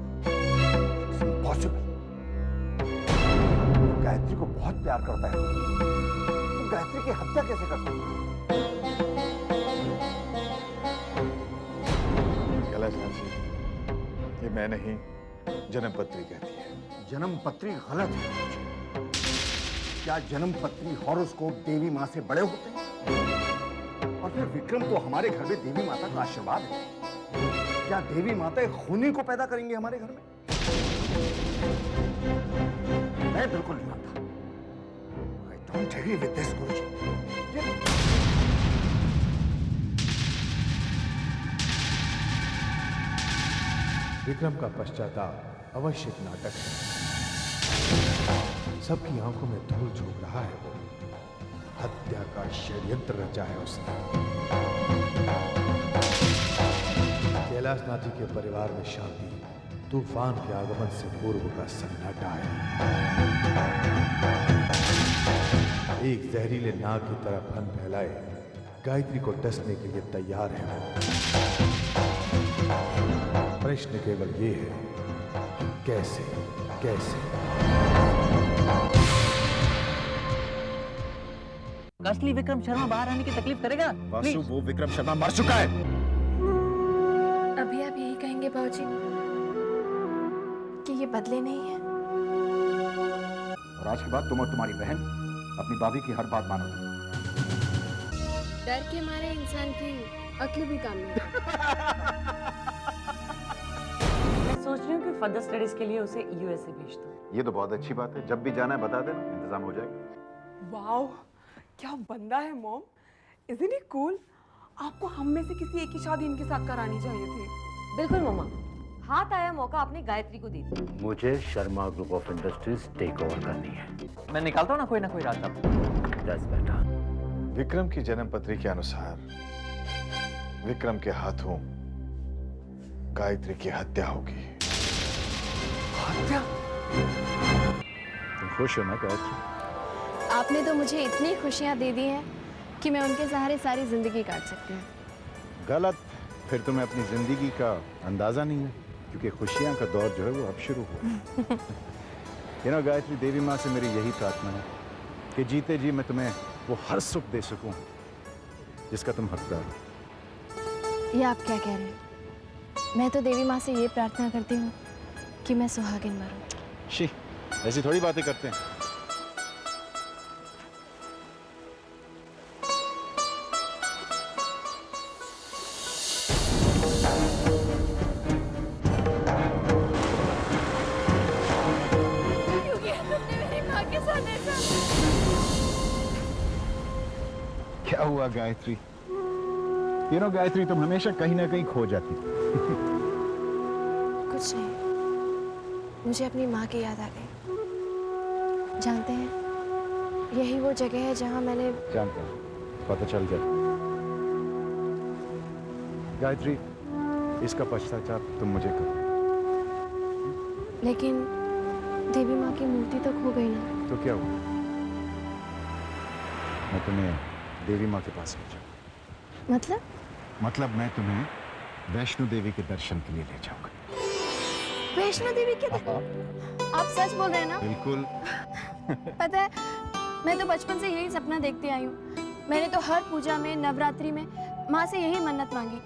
इम्पॉसिबल। गायत्री को बहुत प्यार करता है, तो गायत्री की हत्या कैसे कर सकता है? कैलाशनाथ जी, ये मैं नहीं, जन्म पत्री कहती है। जन्म पत्री गलत है। क्या जन्म पत्री हॉरोस्कोप देवी माँ से बड़े होते हैं? और फिर विक्रम तो हमारे घर में देवी माता का आशीर्वाद है। क्या देवी माता एक खूनी को पैदा करेंगे हमारे घर में? मैं बिल्कुल नहीं मानता। I don't agree with this, गुरुजी। विक्रम का पश्चाताप अवश्य एक नाटक है। सबकी आंखों में धूल झोंक रहा है वो। हत्या का षड्यंत्र रचा है उसने। कैलाशनाथ जी के परिवार में शांति तूफान के आगमन से पूर्व का सन्नाटा है। एक जहरीले नाग की तरह फन फैलाए गायत्री को डसने के लिए तैयार है वो। प्रश्न केवल ये है कि कैसे असली विक्रम शर्मा बाहर आने की तकलीफ करेगा? वासु, वो विक्रम शर्मा मर चुका है। अभी आप यही कहेंगे बाबूजी कि ये बदले नहीं है? और आज के बाद तुम और तुम्हारी बहन अपनी भाभी की हर बात मानोगी। डर के मारे इंसान की अक्ल भी काम नहीं। मैं सोच रही हूँ कि फर्दर स्टडीज के लिए उसे यूएसए भेज दूँ। ये तो बहुत अच्छी बात है। जब भी जाना है बता देना, इंतजाम हो जाएगा। वाओ, क्या बंदा है मॉम। Isn't he cool? आपको हम में से किसी एक की शादी इनके साथ करानी चाहिए थी। बिल्कुल मम्मा, हाथ आया मौका आपने गायत्री को दे दिया। मुझे Sharma group of industries take over करनी है। मैं निकालता हूँ ना कोई रास्ता। बस बेटा। विक्रम की जन्म पत्री के अनुसार विक्रम के हाथों गायत्री की हत्या होगी। हत्या? तुम खुश हो ना गायत्री? आपने तो मुझे इतनी खुशियां दे दी हैं कि मैं उनके सहारे सारी जिंदगी काट सकती हूँ। गलत। फिर तुम्हें अपनी जिंदगी का अंदाजा नहीं है, क्योंकि खुशियां का दौर जो है वो अब शुरू हुआ। यू नो गायत्री, देवी माँ से मेरी यही प्रार्थना है कि जीते जी मैं तुम्हें वो हर सुख दे सकूं जिसका तुम हकदार हो। ये आप क्या कह रहे हैं? मैं तो देवी माँ से ये प्रार्थना करती हूँ कि मैं सुहागिन मरूं। शी, ऐसी थोड़ी बातें करते हैं। क्या हुआ गायत्री? यू नो गायत्री, तुम हमेशा कहीं ना कहीं खो जाती। कुछ नहीं, मुझे अपनी माँ की याद आ गई। जानते हैं, यही वो जगह है जहाँ मैंने... जानता हूँ, पता चल गया। गायत्री, इसका पश्चाताप तुम मुझे करो। लेकिन देवी माँ की मूर्ति तो खो गई ना। तो क्या हुआ? मैं तुम्हें देवी माँ के पास ले जाऊंगा। मतलब मैं तुम्हें वैष्णो देवी के दर्शन के लिए ले जाऊंगा। वैष्णो देवी के आप सच बोल रहे हैं ना? बिल्कुल। पता है, मैं तो बचपन से यही सपना देखती आई हूँ। मैंने तो हर पूजा में, नवरात्रि में माँ से यही मन्नत मांगी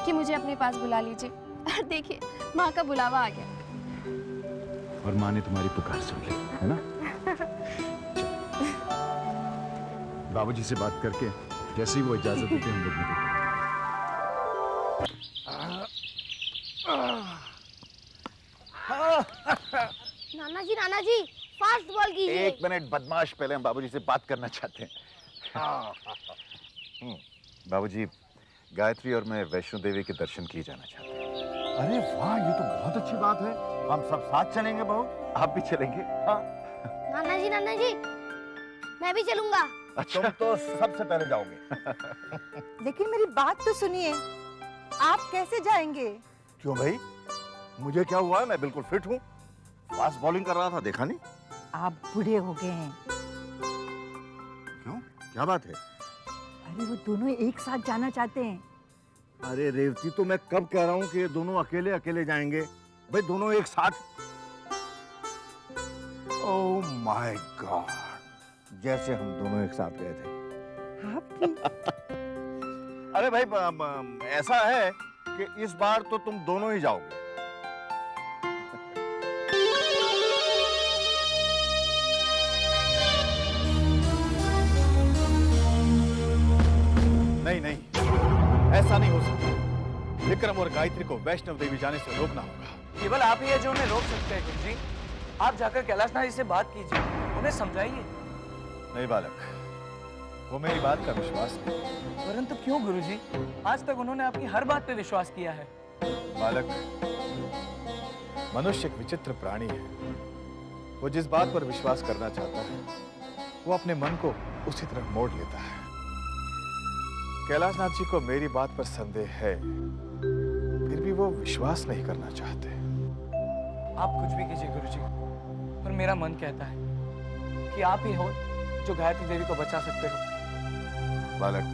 कि मुझे अपने पास बुला लीजिए। और देखिए, माँ का बुलावा आ गया। और माँ ने तुम्हारी पुकार सुन ली, है ना? बाबूजी से बात करके जैसे ही वो इजाजत देते हम लोग निकलते। नाना जी, फास्ट बॉल कीजिए। एक मिनट बदमाश, पहले हम बाबूजी से बात करना चाहते हैं। बाबूजी, गायत्री और मैं वैष्णो देवी के दर्शन किए जाना चाहते हैं। अरे वाह, ये तो बहुत अच्छी बात है। हम सब साथ चलेंगे बहू। आप भी चलेंगे? हाँ। नाना जी, मैं भी चलूंगा। अच्छा। तुम तो सबसे पहले जाओगे। लेकिन मेरी बात तो सुनिए, आप कैसे जाएंगे? क्यों भाई, मुझे क्या हुआ है? मैं बिल्कुल फिट हूँ। फास्ट बॉलिंग कर रहा था, देखा नहीं? आप बूढ़े हो गए हैं। क्यों, क्या बात है? अरे वो दोनों एक साथ जाना चाहते हैं। अरे रेवती, तो मैं कब कह रहा हूँ कि ये दोनों अकेले अकेले जाएंगे? भाई दोनों एक साथ। ओह माय गॉड, जैसे हम दोनों एक साथ गए थे। अरे भाई, ऐसा है कि इस बार तो तुम दोनों ही जाओगे। विक्रम और गायत्री को वैष्णव देवी जाने से रोकना होगा। केवल आप ही है जो उन्हें रोक सकते हैं गुरुजी। आप जाकर कैलाशनाथ जी से बात कीजिए, उन्हें समझाइए। नहीं बालक, वो मेरी बात का विश्वास नहीं। परंतु क्यों गुरुजी? आज तक उन्होंने आपकी हर बात पे विश्वास किया है। बालक, मनुष्य एक विचित्र प्राणी है। वो जिस बात पर विश्वास करना चाहता है वो अपने मन को उसी तरफ मोड़ लेता है। कैलाशनाथ जी को मेरी बात पर संदेह है, फिर भी वो विश्वास नहीं करना चाहते। आप कुछ भी कीजिए गुरुजी, पर मेरा मन कहता है कि आप ही हो जो गायत्री देवी को बचा सकते हो। बालक,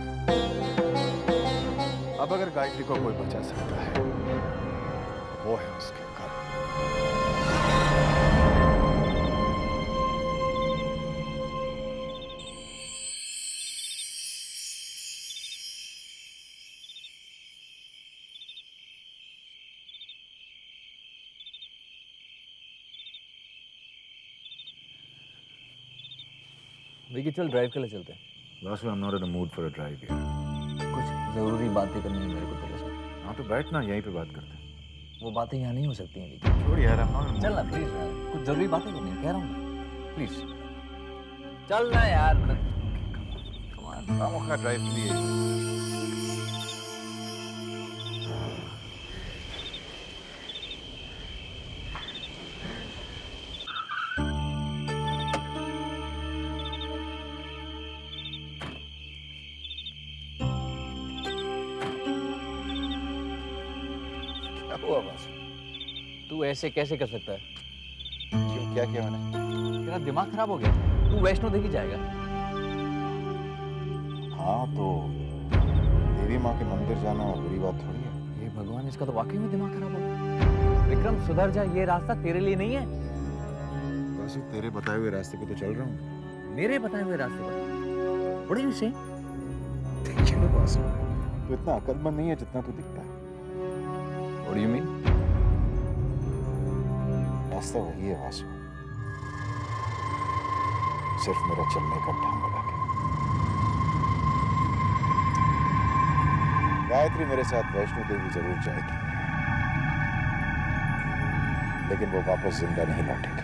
अब अगर गायत्री को कोई बचा सकता है वो है उसके कर्म। विकी, चल ड्राइव के लिए चलते हैं। Vasu, I am not in a mood for a drive यार। कुछ जरूरी बातें करनी है मेरे को तेरे साथ। हाँ तो बैठ ना, यहीं पे बात करते हैं। वो बातें यहाँ नहीं हो सकती हैं विकी। छोड़ यार, आई एम नॉट। चल ना प्लीज यार, कुछ जरूरी बातें करनी है, कह रहा हूँ ना, प्लीज चल ना यार। खामोखा ड्राइव के लिए हुआ बस? तू ऐसे कैसे कर सकता है? क्यों, क्या किया मैंने? तेरा दिमाग खराब हो गया? तू वैष्णो देवी जाएगा? हाँ तो देवी माँ के मंदिर जाना बुरी बात थोड़ी है। ये भगवान, इसका तो वाकई में दिमाग खराब हो गया। विक्रम सुधर जा, ये रास्ता तेरे लिए नहीं है। वैसे तेरे बताए हुए रास्ते पे तो चल रहा हूँ। मेरे बताए हुए रास्ते पर? बड़ी से तू इतना अकलमंद नहीं है जितना तू दिखता है। What do you mean? रास्ता वही है वासु, सिर्फ मेरा चलने का ढंग अलग है। गायत्री मेरे साथ वैष्णो देवी जरूर जाएगी, लेकिन वो वापस जिंदा नहीं लौटेगी।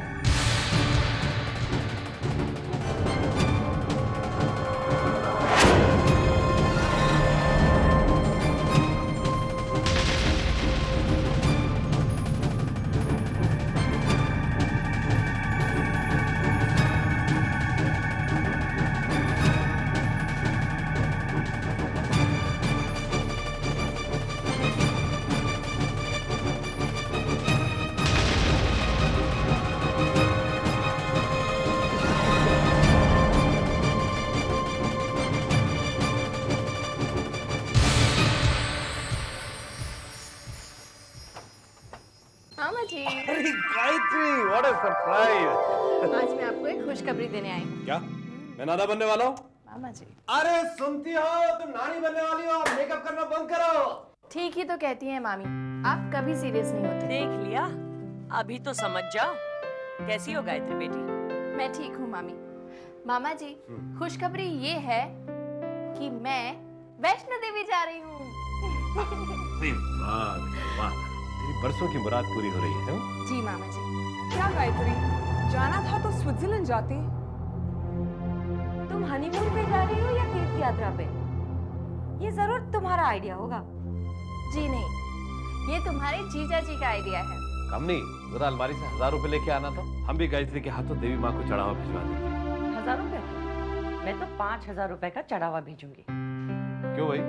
मामा जी, अरे गायत्री, व्हाट अ सरप्राइज। आज मैं आपको एक खुशखबरी देने आई हूँ। क्या? मैं नाना बनने वाला हूँ? मामा जी, अरे सुनती हो, तुम नानी बनने वाली हो, मेकअप करना बंद करो। ठीक ही तो कहती हैं मामी, आप कभी सीरियस नहीं होते। देख लिया, अभी तो समझ जाओ। कैसी हो गायत्री बेटी? मैं ठीक हूँ मामी। मामा जी, खुशखबरी ये है कि मैं वैष्णो देवी जा रही हूँ। अरे वाह वाह, तेरी बरसों की मुराद पूरी हो रही है। जी मामा जी। क्या गायत्री, जाना था तो स्विट्जरलैंड जाती। तुम हनीमून पे जा रही हो या तीर्थ यात्रा पे? ये जरूर तुम्हारा आइडिया होगा। जी नहीं, ये तुम्हारे जीजा जी का आइडिया है। कमनी, जरा अलमारी से 1000 रुपए लेके आना था, हम भी गायत्री के हाथों देवी माँ को चढ़ावा भिजवा देंगे। 1000 रुपए? मैं तो 5000 रुपए का चढ़ावा भेजूंगी। क्यों भाई,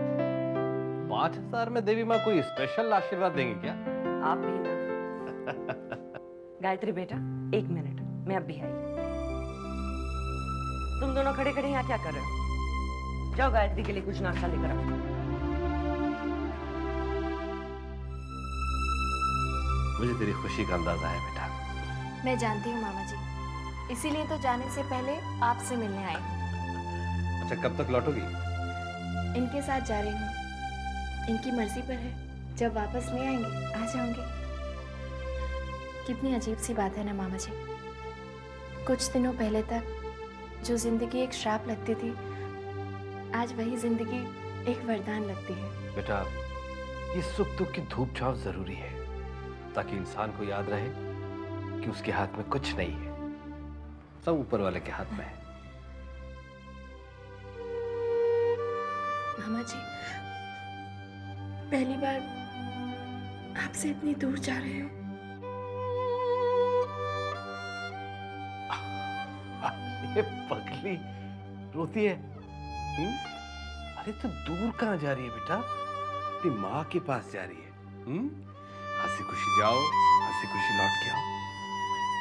5000 में देवी माँ कोई स्पेशल आशीर्वाद देंगे क्या? आप भी ना। गायत्री बेटा, 1 मिनट, मैं अब भी आई। तुम दोनों खड़े खड़े यहाँ क्या कर रहे हो? जाओ गायत्री के लिए कुछ नाश्ता लेकर आओ। मुझे तेरी खुशी का अंदाजा है बेटा। मैं जानती हूँ मामा जी, इसीलिए तो जाने से पहले आपसे मिलने आई हूँ। अच्छा, कब तक लौटोगी? इनके साथ जा रही हूँ, इनकी मर्जी पर है। जब वापस नहीं आएंगे आ जाऊंगी। कितनी अजीब सी बात है ना मामा जी, कुछ दिनों पहले तक जो जिंदगी एक श्राप लगती थी, आज वही जिंदगी एक वरदान लगती है। बेटा, ये सुख दुख की धूप छाव जरूरी है ताकि इंसान को याद रहे कि उसके हाथ में कुछ नहीं है, सब ऊपर वाले के हाथ में है। मामा जी, पहली बार आपसे इतनी दूर जा रहे हो। ये पगली रोती है। अरे तो दूर कहाँ जा रही है बेटा? अपनी माँ के पास जा रही है। हंसी खुशी जाओ, हंसी खुशी लौट के आओ।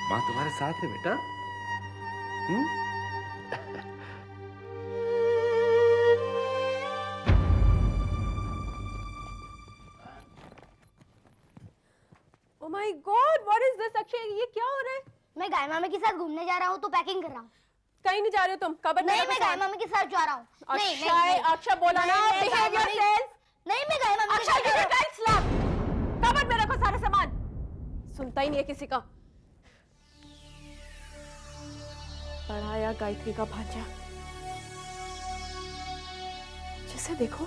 माँ तुम्हारे साथ है बेटा। Oh my God, what is this, Akshay? ये क्या हो रहा है? मैं गाय मामा के साथ घूमने जा रहा हूँ तो पैकिंग कर रहा हूँ। कहीं नहीं जा रहे हो तुम? कबर नहीं, मैं गाय मामा के साथ जा रहा हूँ। अक्षय, अक्षय बोला ना, behave yourself। नहीं, मैं गाय मामा के साथ जा रहा हूँ। स्लैप। कबर में रखो सारा सामान। सुनता ही नहीं है किसी का। पढ़ाया गायत्री का भांजा, जिसे देखो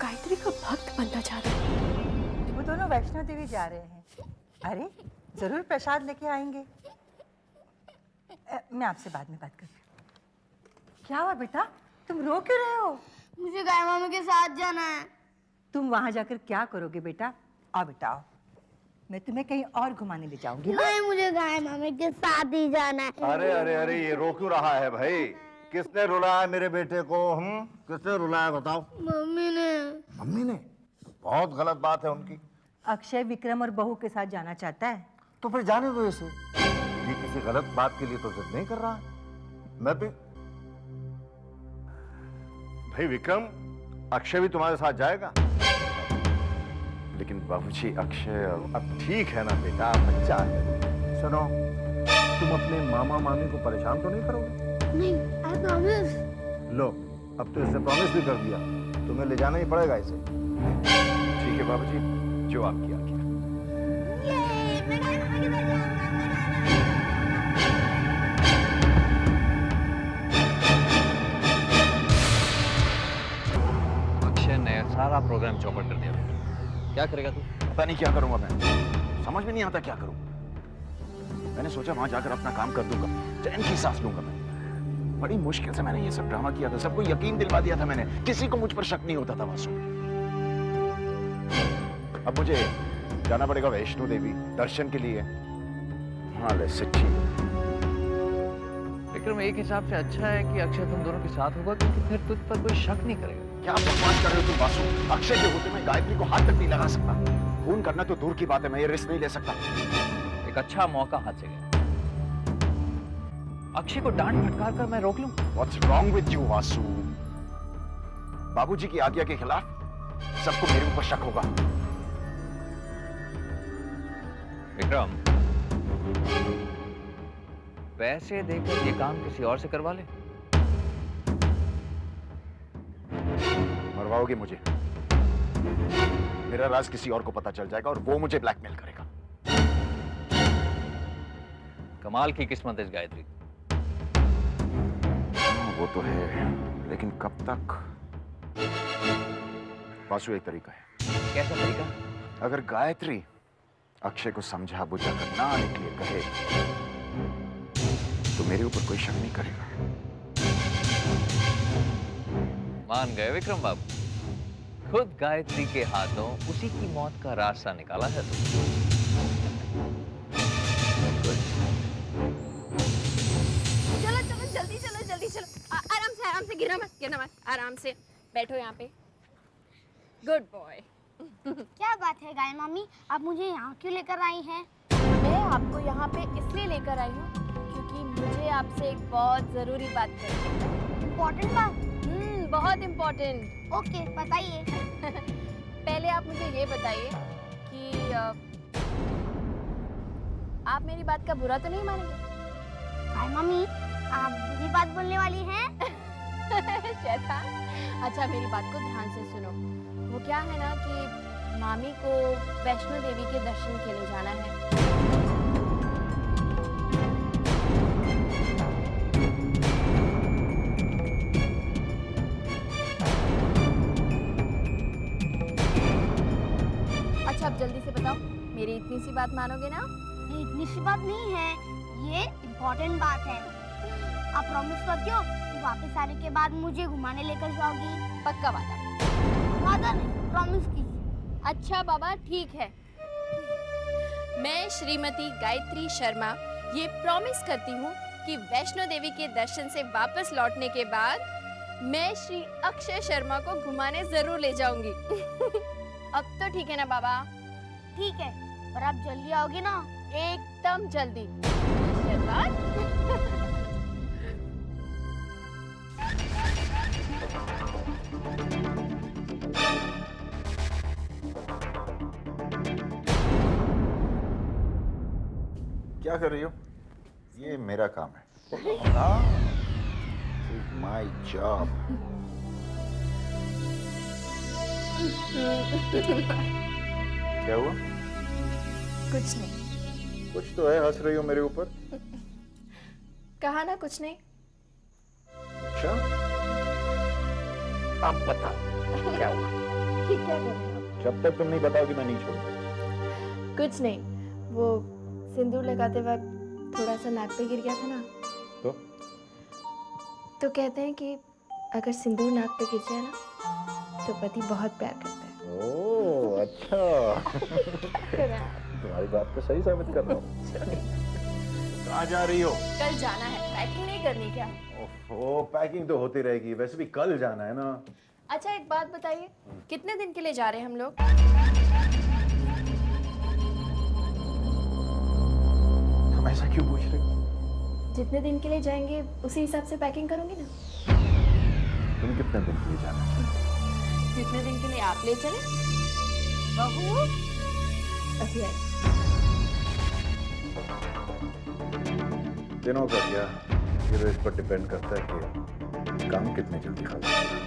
गायत्री का भक्त बनना चाह रहा है। वो दोनों वैष्णो देवी जा रहे हैं। अरे जरूर प्रसाद लेके आएंगे। मैं आपसे बाद में बात करती हूँ। क्या हुआ बेटा, तुम रो क्यों रहे हो? मुझे गाय मामा के साथ जाना है। तुम वहां जाकर क्या करोगे बेटा? आओ बेटा आओ, मैं तुम्हें कहीं और घुमाने ले जाऊंगी। नहीं, मुझे गाय मामा के साथ ही जाना है। अरे अरे अरे, ये रो क्यों रहा है भाई? किसने रुलाया मेरे बेटे को? किसने रुलाया बताओ? मम्मी ने। मम्मी ने? बहुत गलत बात है उनकी। अक्षय विक्रम और बहू के साथ जाना चाहता है तो फिर जाने दो इसे। ये किसी गलत बात के लिए तो जिद नहीं कर रहा। मैं भी भाई विक्रम, अक्षय भी तुम्हारे साथ जाएगा। लेकिन बाबूजी, अक्षय अब ठीक है ना बेटा, बच्चा है। सुनो, तुम अपने मामा मामी को परेशान तो नहीं करोगे? नहीं, I promise। लो, अब तो इसने प्रॉमिस भी कर दिया, तुम्हें ले जाना ही पड़ेगा इसे। ठीक है बाबूजी, जो आपकी आज्ञा। अक्षय ने सारा प्रोग्राम चौपट कर दिया। क्या करेगा तू? पता नहीं क्या करूंगा मैं, समझ में नहीं आता क्या करूं। मैंने सोचा वहां जाकर अपना काम कर दूंगा, चैन की सांस लूंगा मैं। बड़ी मुश्किल से मैंने ये सब ड्रामा किया था, सबको यकीन दिलवा दिया था मैंने, किसी को मुझ पर शक नहीं होता था वासु। अब मुझे जाना पड़ेगा वैष्णो देवी दर्शन के लिए। हाँ ले सच्ची। विक्रम, एक हिसाब से अच्छा है कि अक्षय तुम दोनों के साथ होगा, क्योंकि फिर तुझ पर कोई शक नहीं करेगा। क्या बकवास कर रहे हो तुम वासु? अक्षय के होते मैं गायत्री को हाथ तक नहीं लगा सकता। खून करना तो दूर की बात है, मैं ये रिस्क नहीं ले सकता। एक अच्छा मौका हाथ से गया। अक्षय को डांट फटकार कर मैं रोक लूं? What's wrong with you, Vasu? बाबूजी की आज्ञा के खिलाफ सबको मेरे ऊपर शक होगा। विक्रम, पैसे देकर ये काम किसी और से करवा ले। मरवाओगे मुझे? मेरा राज किसी और को पता चल जाएगा और वो मुझे ब्लैकमेल करेगा। कमाल की किस्मत है इस गायत्री। वो तो है, लेकिन कब तक? वासु, एक तरीका है। कैसा तरीका? अगर गायत्री अक्षय को समझा बुझा कर ना आने के लिए कहे तो मेरे ऊपर कोई शक नहीं करेगा। मान गए विक्रम बाबू, खुद गायत्री के हाथों उसी की मौत का रास्ता निकाला है चलो चलो जल्दी चलो, जल्दी चलो। आराम से, गिरना मत, आराम से बैठो यहाँ पे। Good boy. क्या बात है गाय मामी, आप मुझे यहाँ क्यों लेकर आई हैं? मैं आपको यहाँ पे इसलिए लेकर आई हूँ क्योंकि मुझे आपसे एक बहुत जरूरी बात करनी है। इम्पोर्टेंट बात? बहुत इम्पोर्टेंट। ओके, बताइए। पहले आप मुझे ये बताइए कि आप मेरी बात का बुरा तो नहीं मानेंगे? गाय मामी, आप बुरी बात बोलने वाली हैं? शैतान। अच्छा, मेरी बात को ध्यान से सुनो। वो क्या है ना कि मामी को वैष्णो देवी के दर्शन के लिए जाना है। जल्दी से बताओ, मेरी इतनी सी बात मानोगे ना? ये इतनी सी बात नहीं है, ये इम्पोर्टेंट बात है। आप प्रॉमिस करती हो कि वापस आने के बाद मुझे घुमाने लेकर जाओगी? पक्का वादा? वादा नहीं, प्रॉमिस कीजिए। अच्छा बाबा ठीक है, मैं श्रीमती गायत्री शर्मा ये प्रॉमिस करती हूँ कि वैष्णो देवी के दर्शन से वापस लौटने के बाद मैं श्री अक्षय शर्मा को घुमाने जरूर ले जाऊंगी। अब तो ठीक है ना बाबा? ठीक है, पर आप जल्दी आओगे ना? एकदम जल्दी। आशीर्वाद। क्या कर रही हो? ये मेरा काम है। My job. क्या हुआ? कुछ नहीं। कुछ तो है, हंस रही हो मेरे ऊपर। कहा ना कुछ नहीं। अच्छा, अब बताओ क्या हुआ? ये क्या कर रहे हो? जब तक तुम नहीं बताओगी मैं नहीं छोड़ूंगा। कुछ नहीं, वो सिंदूर लगाते वक्त थोड़ा सा नाक पे गिर गया था ना, तो कहते हैं कि अगर सिंदूर नाक पे गिर जाए ना तो पति बहुत प्यार करता है। ओह अच्छा। तुम्हारी बात को सही साबित कर रहा हूँ। कहाँ जा रही हो? कल जाना है, पैकिंग नहीं करनी क्या? ओह, पैकिंग तो होती रहेगी, वैसे भी कल जाना है ना। अच्छा एक बात बताइए, कितने दिन के लिए जा रहे हैं हम लोग? तुम ऐसा क्यों पूछ रहे हो? जितने दिन के लिए जाएंगे उसी हिसाब से पैकिंग करूंगी ना। तुम कितने दिन के लिए जाना चाहते? जितने दिन के लिए आप ले चले। बहू अभी आए। दिनों का क्या, ये तो इस पर डिपेंड करता है कि काम कितने जल्दी खत्म होगा।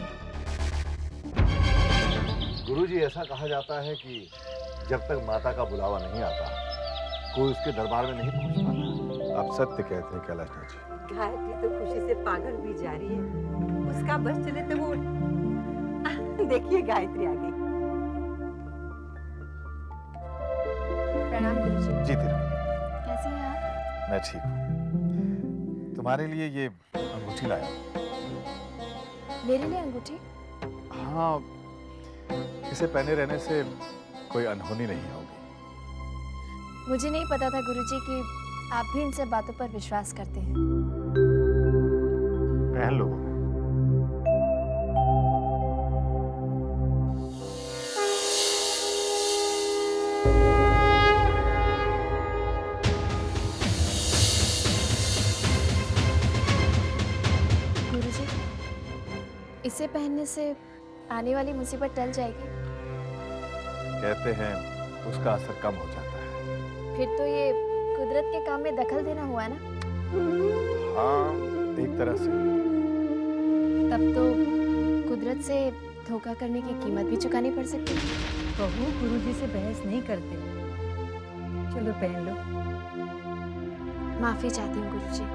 गुरुजी, ऐसा कहा जाता है कि जब तक माता का बुलावा नहीं आता कोई उसके दरबार में नहीं पहुंच पाता। आप सत्य कहते हैं कैलाशनाथ जी। गायत्री तो खुशी से पागल भी जा रही है, उसका बस चले तो वो देखिए गायत्री आ गई। प्रणाम गुरुजी। जी तेरा। कैसे हैं आप? मैं ठीक हूँ। तुम्हारे लिए ये अंगूठी लाया। मेरे लिए अंगूठी? हाँ, इसे पहने रहने से कोई अनहोनी नहीं होगी। मुझे नहीं पता था गुरुजी कि आप भी इन सब बातों पर विश्वास करते हैं। पहन लो। गुरुजी, इसे पहनने से आने वाली मुसीबत टल जाएगी? कहते हैं उसका असर कम हो जाता है। फिर तो ये कुदरत के काम में दखल देना हुआ ना? हाँ, एक तरह से। तब तो कुदरत से धोखा करने की कीमत भी चुकानी पड़ सकती है। बहू गुरुजी से बहस नहीं करते, चलो पहन लो। माफी चाहती हूँ गुरुजी।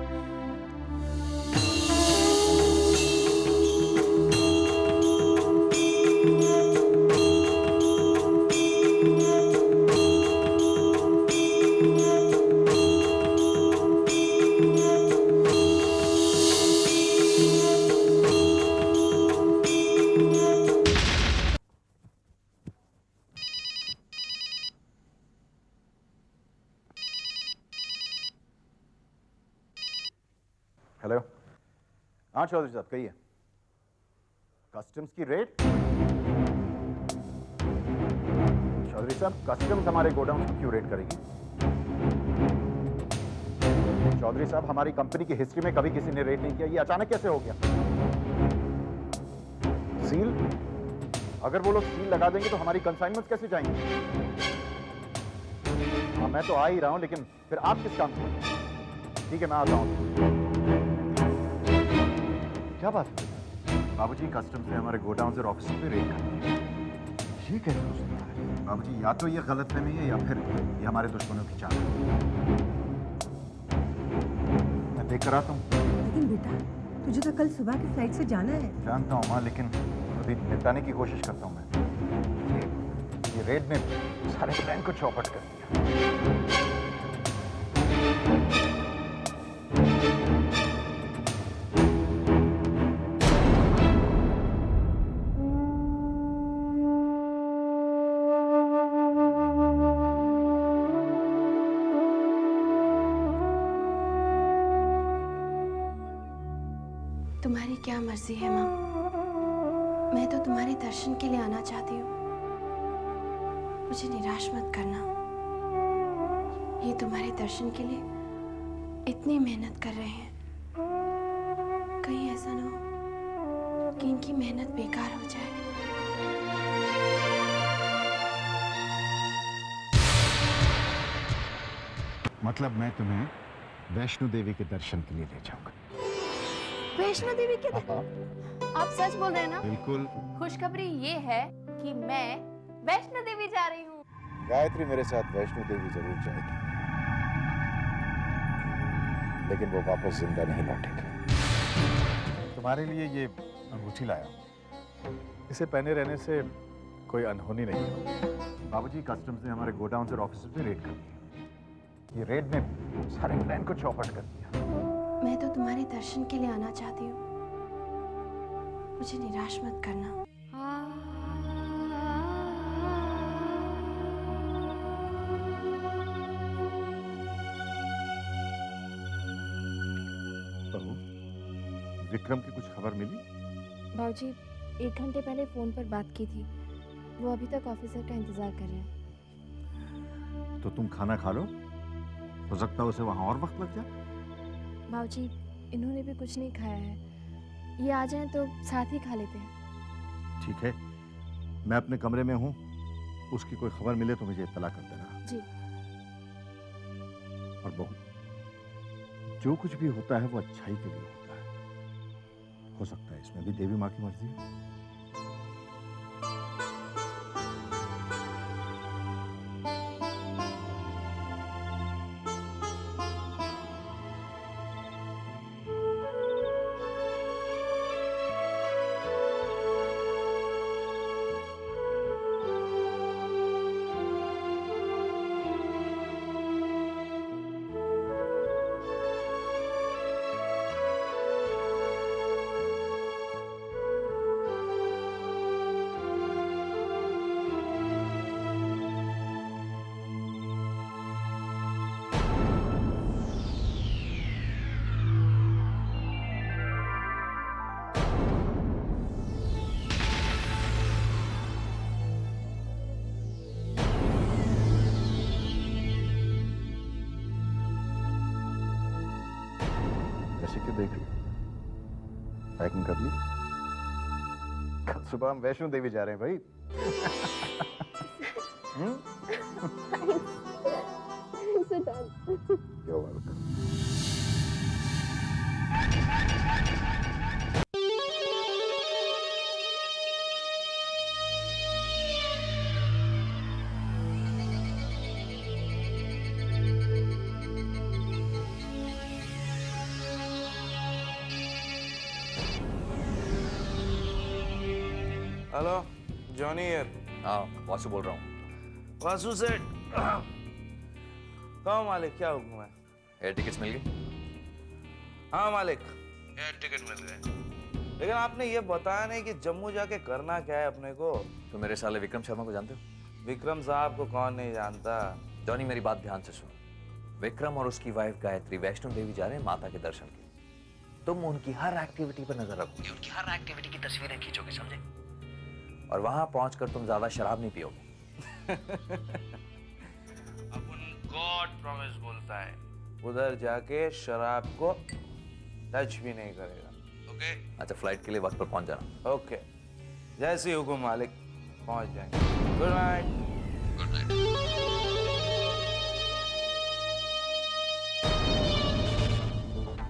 हेलो, हाँ चौधरी साहब कहिए। कस्टम्स की रेड? चौधरी साहब, कस्टम्स हमारे गोडाउन को क्यों रेड करेगी? चौधरी साहब, हमारी कंपनी की हिस्ट्री में कभी किसी ने रेड नहीं किया, ये अचानक कैसे हो गया? सील? अगर वो लोग सील लगा देंगे तो हमारी कंसाइनमेंट्स कैसे जाएंगे? हाँ, मैं तो आ ही रहा हूं, लेकिन फिर आप किस काम से? ठीक है, मैं आता हूं। क्या बात है? बाबूजी, कस्टम्स ने हमारे गोडाउन और ऑफिस पे रेड कर दी। ये कैसे हो सकता है? बाबूजी, या तो ये गलतफहमी है या फिर ये हमारे दुश्मनों की चाल है। मैं देख कर आता हूँ। लेकिन बेटा, तुझे तो कल सुबह की फ्लाइट से जाना है। जानता हूँ माँ, लेकिन अभी निपटाने की कोशिश करता हूँ मैं। ये ये रेड ने सारे प्लान को चौपट कर दिया। तुम्हारी क्या मर्जी है माँ, मैं तो तुम्हारे दर्शन के लिए आना चाहती हूँ। मुझे निराश मत करना। ये तुम्हारे दर्शन के लिए इतनी मेहनत कर रहे हैं, कहीं ऐसा ना हो कि इनकी मेहनत बेकार हो जाए। मतलब मैं तुम्हें वैष्णो देवी के दर्शन के लिए ले जाऊंगा। वैष्णो देवी के आप सच बोल रहे हैं ना? बिल्कुल। खुशखबरी ये है कि मैं वैष्णो देवी जा रही हूँ। गायत्री मेरे साथ वैष्णो देवी जरूर जाएगी, लेकिन वो वापस जिंदा नहीं लौटेगी। तुम्हारे लिए ये अंगूठी लाया हूं। इसे पहने रहने से कोई अनहोनी नहीं होती। बाबूजी, कस्टम्स ने हमारे गोडाउन और ऑफिस में रेड कर दिया। ये रेड ने सारे प्लान को चौपट कर दिया। मैं तो तुम्हारे दर्शन के लिए आना चाहती हूँ, मुझे निराश मत करना। बहू, विक्रम की कुछ खबर मिली? बाबूजी, 1 घंटे पहले फोन पर बात की थी। वो अभी तक ऑफिसर का इंतजार कर रहे हैं। तो तुम खाना खा लो, हो सकता है उसे वहां और वक्त लग जाए। बाबूजी, इन्होंने भी कुछ नहीं खाया है। ये आ जाएं तो साथ ही खा लेते हैं। ठीक है, मैं अपने कमरे में हूँ। उसकी कोई खबर मिले तो मुझे इत्तला कर देना। जी। और बहू, जो कुछ भी होता है वो अच्छाई के लिए होता है। हो सकता है इसमें भी देवी माँ की मर्जी है। कैसे देख ली? पैकिंग कर ली? कल सुबह हम वैष्णो देवी जा रहे हैं भाई। You're welcome. Hello, Johnny here. हाँ, वासु बोल रहा हूँ। वासु सेठ। कहो मालिक, क्या हुक्म है? एयर टिकट्स मिल गई? हाँ मालिक, एयर टिकट मिल गए। लेकिन आपने ये बताया नहीं कि जम्मू जाके करना क्या है अपने को। तो मेरे साले विक्रम शर्मा को जानते हो? विक्रम साहब को कौन नहीं जानता। जॉनी, मेरी बात ध्यान से सुनो। विक्रम और उसकी वाइफ गायत्री वैष्णो देवी जा रहे हैं माता के दर्शन के लिए। तुम उनकी हर एक्टिविटी पर नजर रखोगे, उनकी हर एक्टिविटी की तस्वीरें खींचोगे, समझे? और वहां पहुंचकर तुम ज्यादा शराब नहीं पियोगे। अपन गॉड प्रॉमिस बोलता है, उधर जाके शराब को टच भी नहीं करेगा। ओके? अच्छा, फ्लाइट के लिए वक्त पर पहुंच जाना। ओके, जैसे ही हुक्म मालिक, पहुंच जाएंगे। Good night. Good night.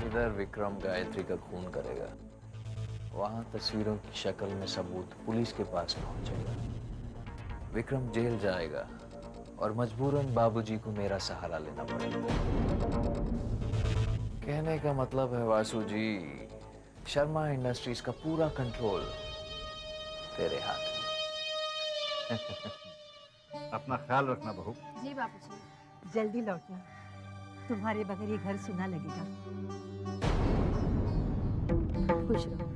इधर विक्रम गायत्री का खून करेगा, वहां तस्वीरों की शक्ल में सबूत पुलिस के पास पहुंचेगा। विक्रम जेल जाएगा और मजबूरन बाबूजी को मेरा सहारा लेना पड़ेगा। कहने का मतलब है वासु जी, शर्मा इंडस्ट्रीज का पूरा कंट्रोल तेरे हाथ में। अपना ख्याल रखना बहू। जी बाबूजी। जल्दी लौटना, तुम्हारे बगैर ये घर सुना लगेगा। खुश रहो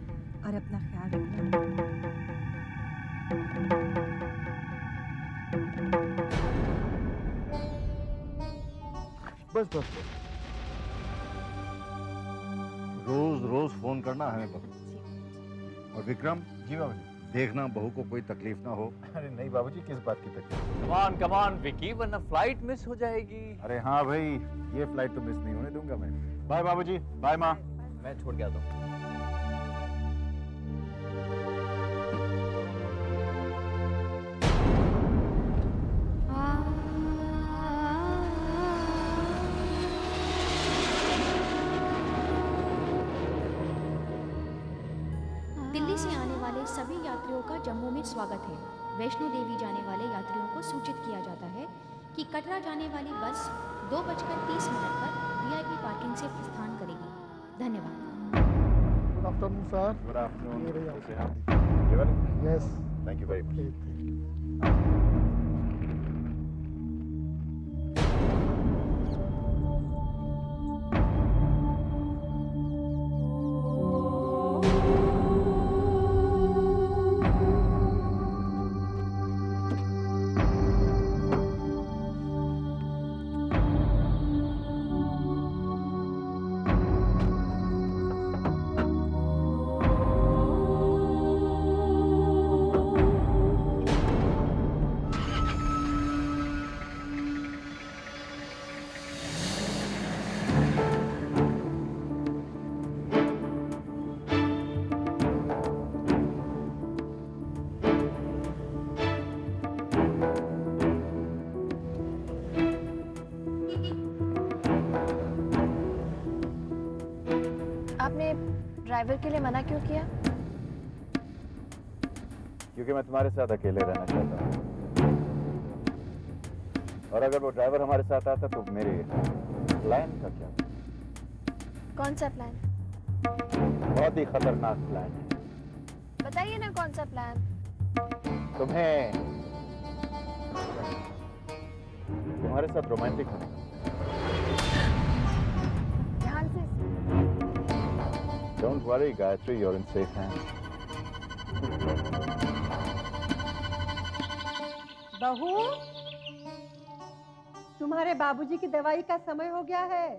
और अपना ख्याल रखना। बस बस रोज रोज फोन करना है बहू। और विक्रम जी बाबूजी। देखना बहू को कोई तकलीफ ना हो। अरे नहीं बाबूजी, किस बात की तकलीफ? कम ऑन विकी, वरना फ्लाइट मिस हो जाएगी। अरे हाँ भाई, ये फ्लाइट तो मिस नहीं होने दूंगा मैं। बाय बाबूजी, बाय माँ। मैं छोड़ के आता हूँ। दिल्ली से आने वाले सभी यात्रियों का जम्मू में स्वागत है। वैष्णो देवी जाने वाले यात्रियों को सूचित किया जाता है कि कटरा जाने वाली बस 2:30 पर वीआईपी पार्किंग से प्रस्थान करेगी। धन्यवाद। Good afternoon sir. Good afternoon. ये रही कैसे हैं आप? केवल? Yes, thank you very much. आपने ड्राइवर के लिए मना क्यों किया? क्योंकि मैं तुम्हारे साथ अकेले रहना चाहता हूँ, और अगर वो ड्राइवर हमारे साथ आता तो मेरे प्लान का क्या? कौन सा प्लान? बहुत ही खतरनाक प्लान है। बताइए ना कौन सा प्लान? तुम्हें तुम्हारे साथ रोमांटिक होने का। ध्यान से। Don't worry, Gayatri, you're in safe hands. बहू, तुम्हारे बाबूजी की दवाई का समय हो गया है।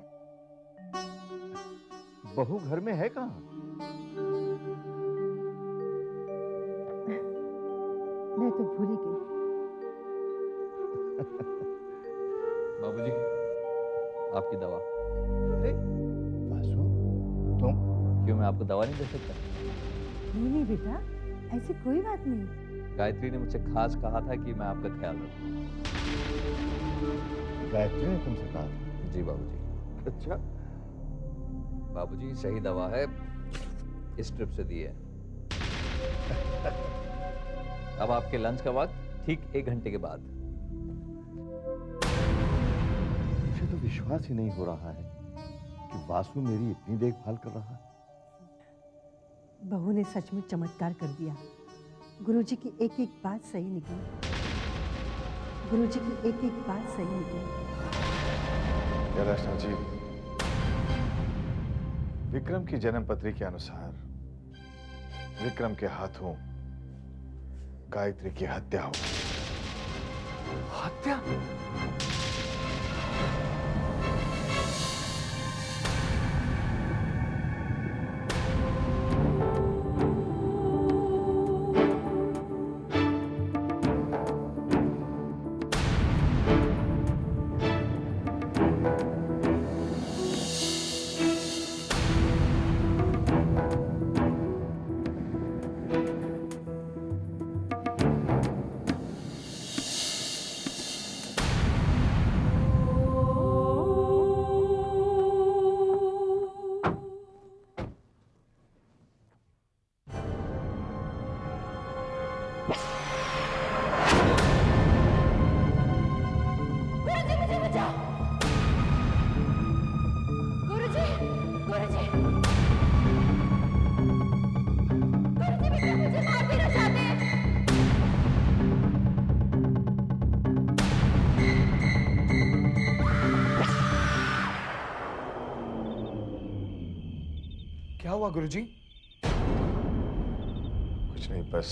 बहू घर में है कहाँ? मैं तो भूल ही गई। बाबूजी, आपकी दवा। अरे वासु, तुम? क्यों, मैं आपको दवा नहीं दे सकता? नहीं बेटा, ऐसी कोई बात नहीं। गायत्री ने मुझसे खास कहा था कि मैं आपका ख्याल रखूं। गायत्री ने तुमसे कहा था? जी बाबूजी। अच्छा। बाबूजी, सही दवा है, इस ट्रिप से दी है। अब आपके लंच का वक्त ठीक 1 घंटे के बाद। मुझे तो विश्वास ही नहीं हो रहा है कि वासु मेरी इतनी देखभाल कर रहा है। बहू ने सचमुच चमत्कार कर दिया। गुरुजी की एक एक बात सही निकली। गुरुजी की एक एक बात सही निकली। कैलाशनाथ जी, विक्रम की जन्म पत्री के अनुसार विक्रम के हाथों गायत्री की हत्या हो। हत्या? हुआ गुरुजी? कुछ नहीं, बस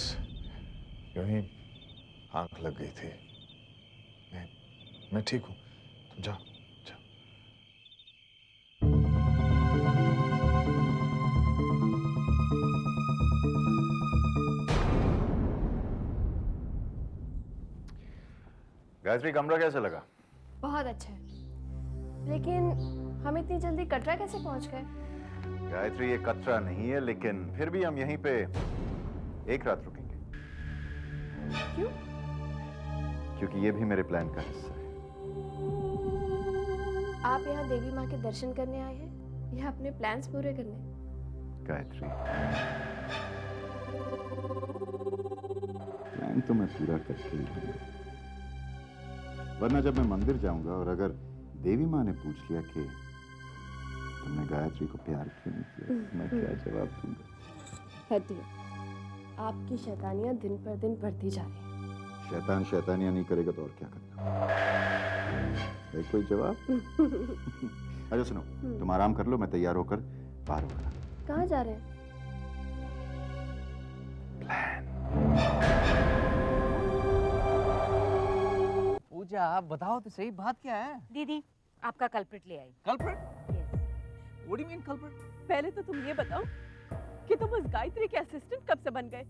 यूं ही आंख लग गई थी। मैं ठीक हूं, तुम जाओ। गायत्री, कमरा कैसा लगा? बहुत अच्छा है, लेकिन हम इतनी जल्दी कटरा कैसे पहुंच गए? गायत्री, ये कतरा नहीं है, लेकिन फिर भी हम यहीं पे एक रात रुकेंगे। क्यों? क्योंकि ये भी मेरे प्लान का हिस्सा है। आप यहाँ देवी माँ के दर्शन करने आए हैं या अपने प्लान्स पूरे करने? गायत्री, प्लान तो मैं पूरा करके ही हूँ, वरना जब मैं मंदिर जाऊंगा और अगर देवी माँ ने पूछ लिया कि तुमने गायत्री को प्यार क्यों नहीं किया, मैं क्या जवाब दूंगा? हटिए, आपकी शैतानियाँ दिन पर दिन बढ़ती जा रही हैं। शैतान शैतानियाँ नहीं करेगा तो और क्या करेगा? है कोई जवाब? अच्छा सुनो, तुम आराम कर लो, मैं तैयार होकर बाहर होगा। कहाँ जा रहे हैं? पूजा, आप बताओ तो सही, बात क्या है? दीदी आपका कल्प्रिट ले आई। Culprit? What do you mean culprit? पहले तो तुम ये बताओ कि तुम उस गायत्री के असिस्टेंट कब से बन गए?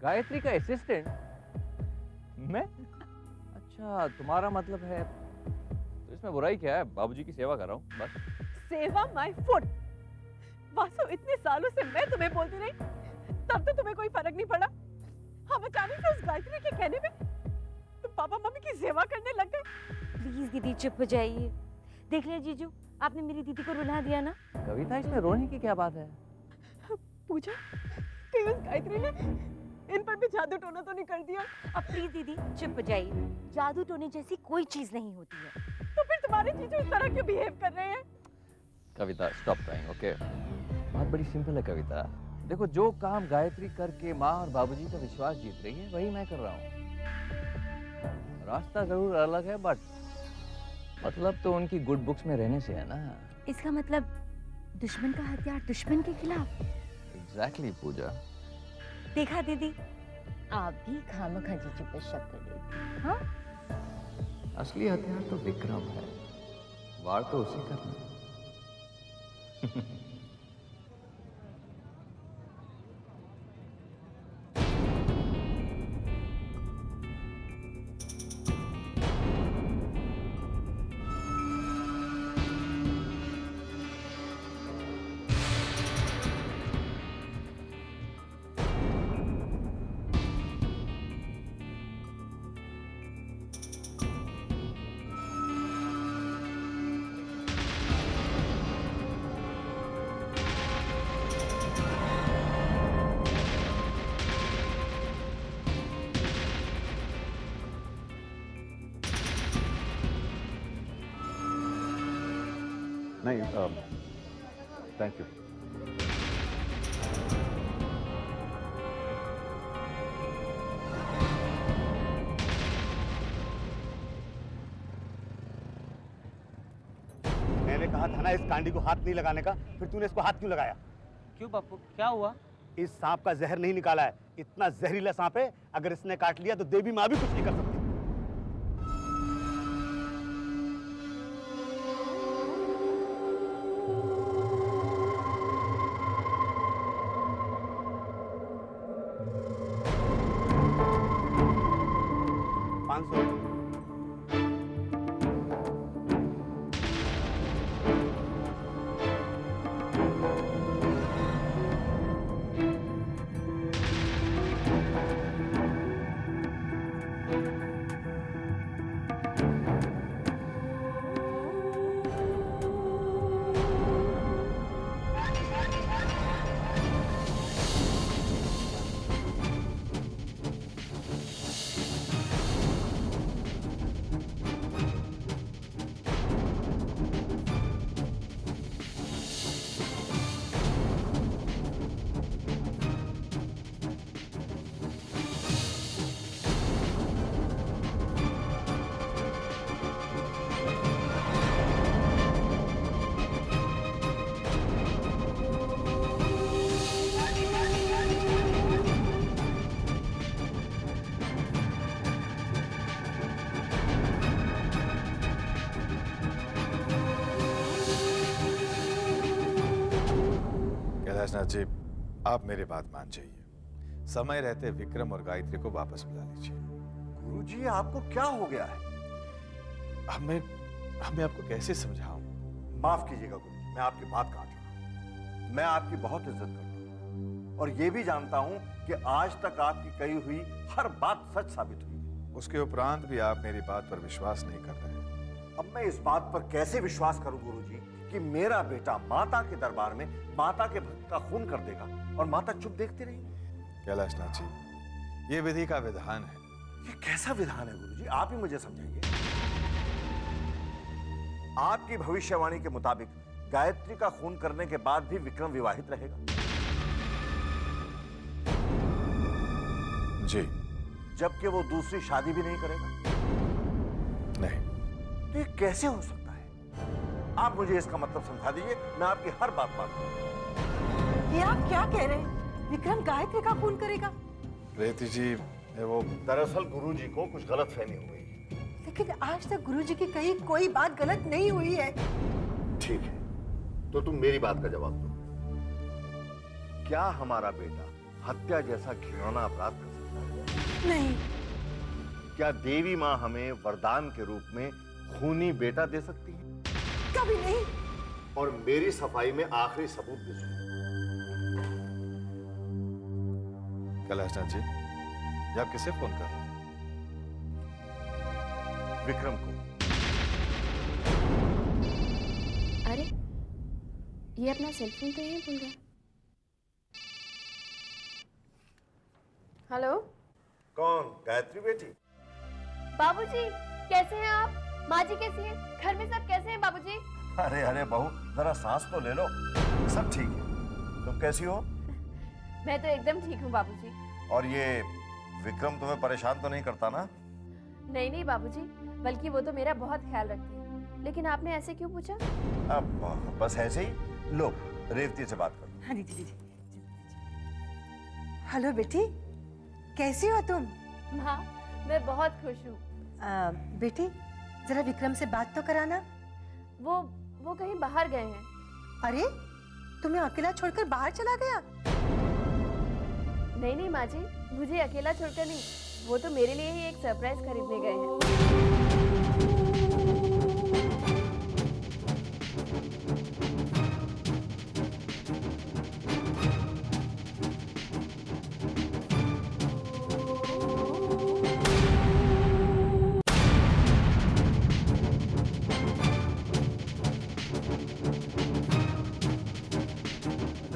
गायत्री का असिस्टेंट? मैं? अच्छा, तुम्हारा मतलब है, तो इसमें बुराई क्या है? बाबूजी की सेवा कर रहा हूँ बस। सेवा माय फुट। वासु, इतने सालों से मैं तुम्हें बोलती रही, तब तो तुम्हें कोई फर्क नहीं पड़ा। हम अचानक से उस गायत्री के कहने में तुम पापा मम्मी की सेवा करने लग गए। प्लीज दीदी चुप हो जाइए। देख लिया जीजू, आपने मेरी दीदी को रुला दिया ना। कविता, इसमें रोने की क्या बात है? पूजा, कहीं उस गायत्री ने इन पर भी जादू टोना तो नहीं कर दिया? अब प्लीज दीदी चुप हो जाइए। जादू टोने जैसी कोई चीज नहीं होती है। तो फिर तुम्हारे जीजू इस तरह क्यों बिहेव कर रहे हैं? कविता, स्टॉप क्राइंग, ओके? बात बड़ी सिंपल है कविता। देखो, जो काम गायत्री करके माँ और बाबूजी का विश्वास जीत रही है, वही मैं कर रहा हूँ। रास्ता जरूर अलग है, बट मतलब तो उनकी गुड बुक्स में रहने से है ना। इसका मतलब दुश्मन का हथियार दुश्मन के खिलाफ। एग्जैक्टली पूजा। देखा दीदी, आप भी खामखा जीजू पर शक कर रही थी। हाँ? असली हथियार तो विक्रम है, वार तो उसी करना। नहीं, थैंक यू। मैंने कहा था ना इस कांडी को हाथ नहीं लगाने का, फिर तूने इसको हाथ क्यों लगाया? क्यों बापू, क्या हुआ? इस सांप का जहर नहीं निकाला है। इतना जहरीला सांप है, अगर इसने काट लिया तो देवी माँ भी कुछ नहीं कर सकती। $500। जी, आप मेरी बात मान जाइए। समय रहते विक्रम और गायत्री को वापस बुला लीजिए। गुरुजी, आपको क्या हो गया है? हमें आपको कैसे समझाऊं? माफ कीजिएगा गुरुजी, मैं आपकी बात काट रहा हूं। मैं आपकी बहुत इज्जत करता हूं और ये भी जानता हूं कि आज तक आपकी कही हुई हर बात सच साबित हुई है। उसके उपरांत भी आप मेरी बात पर विश्वास नहीं कर रहे। अब मैं इस बात पर कैसे विश्वास करूं गुरुजी कि मेरा बेटा माता के दरबार में माता के भक्त का खून कर देगा और माता चुप देखती रहेगी? कैलाशनाथ जी, ये विधि का विधान है। ये कैसा विधान है गुरुजी? आप ही मुझे समझाइए। आपकी भविष्यवाणी के मुताबिक गायत्री का खून करने के बाद भी विक्रम विवाहित रहेगा? जी। जबकि वो दूसरी शादी भी नहीं करेगा? नहीं। तो ये कैसे हो सकता है? आप मुझे इसका मतलब समझा दीजिए, मैं आपकी हर बात मानूंगा। ये आप क्या कह रहे हैं? विक्रम गायत्री का खून करेगा? रेवती जी, वो दरअसल गुरुजी को कुछ गलतफहमी हो गई। लेकिन आज तक गुरुजी की कही कोई बात गलत नहीं हुई है। ठीक है, तो तुम मेरी बात का जवाब दो। क्या हमारा बेटा हत्या जैसा घिनौना अपराध कर सकता है? नहीं। क्या देवी माँ हमें वरदान के रूप में खूनी बेटा दे सकती है? कभी नहीं। और मेरी सफाई में आखिरी सबूत भी सुनो। कैलाशनाथ जी, ये आप किसे फोन कर रहे हैं? विक्रम को। अरे, ये अपना सेलफोन तो यहीं भूल गया। हेलो, कौन? गायत्री बेटी? बाबूजी, कैसे हैं आप? माँ जी कैसी हैं? घर में सब कैसे हैं बाबूजी? अरे अरे बहू, जरा सांस तो ले लो। सब ठीक है। तुम कैसी हो? मैं तो एकदम ठीक हूँ बाबूजी। और ये विक्रम तुम्हें परेशान तो नहीं करता ना? नहीं नहीं बाबूजी, बल्कि वो तो मेरा बहुत ख्याल रखते हैं। लेकिन आपने ऐसे क्यों पूछा? अब बस ऐसे ही। लो, रेवती से बात करो। हाँ जी। हेलो बेटी, कैसी हो तुम? माँ, मैं बहुत खुश हूँ। बेटी, जरा विक्रम से बात तो कराना। वो कहीं बाहर गए हैं। अरे, तुम्हें अकेला छोड़कर बाहर चला गया? नहीं माँ जी, मुझे अकेला छोड़कर नहीं, वो तो मेरे लिए ही एक सरप्राइज खरीदने गए हैं।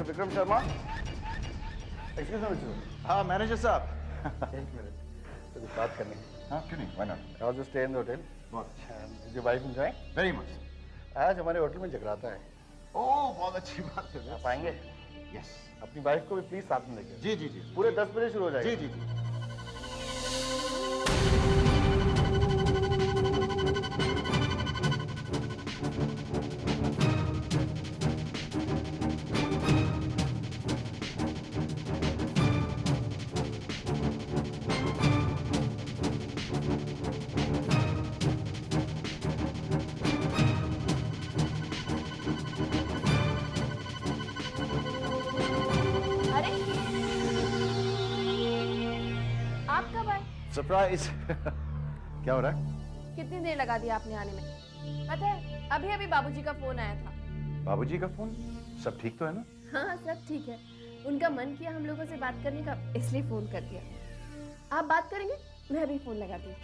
Vikram Sharma, excuse me. हाँ, मैनेजर साहब। एक मिनट, तो कुछ बात करनी है। हाँ, क्यों नहीं? Why not? I was just stay in the hotel. Is your wife enjoying? Very much. आज हमारे होटल में जगराता है। ओह, बहुत अच्छी बात है। आप आएंगे? यस। अपनी वाइफ को भी प्लीज साथ में लेके। जी जी जी। पूरे 10 बजे शुरू हो जाएगा। जी जी जी। सरप्राइज। क्या हो रहा है? कितनी देर लगा दी आपने आने में? पता है, अभी अभी बाबूजी का फोन आया था। बाबूजी का फोन? सब ठीक तो है ना? हाँ, सब ठीक है। उनका मन किया हम लोगों से बात करने का, इसलिए फोन कर दिया। आप बात करेंगे? मैं अभी फोन लगाती हूँ।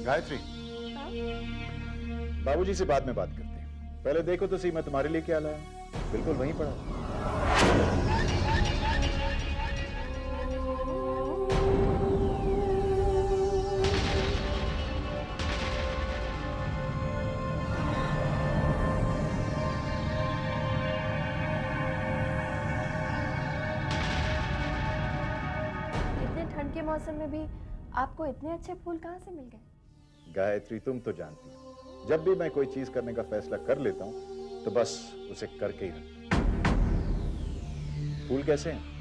गायत्री, बाबूजी से बाद में बात करते हैं। पहले देखो तो सही, मैं तुम्हारे लिए क्या लाया। बिल्कुल वहीं पड़ा। इतने ठंड के मौसम में भी आपको इतने अच्छे फूल कहाँ से मिल गए? गायत्री, तुम तो जानती हो, जब भी मैं कोई चीज करने का फैसला कर लेता हूं तो बस उसे करके ही रखता हूं। फूल कैसे हैं?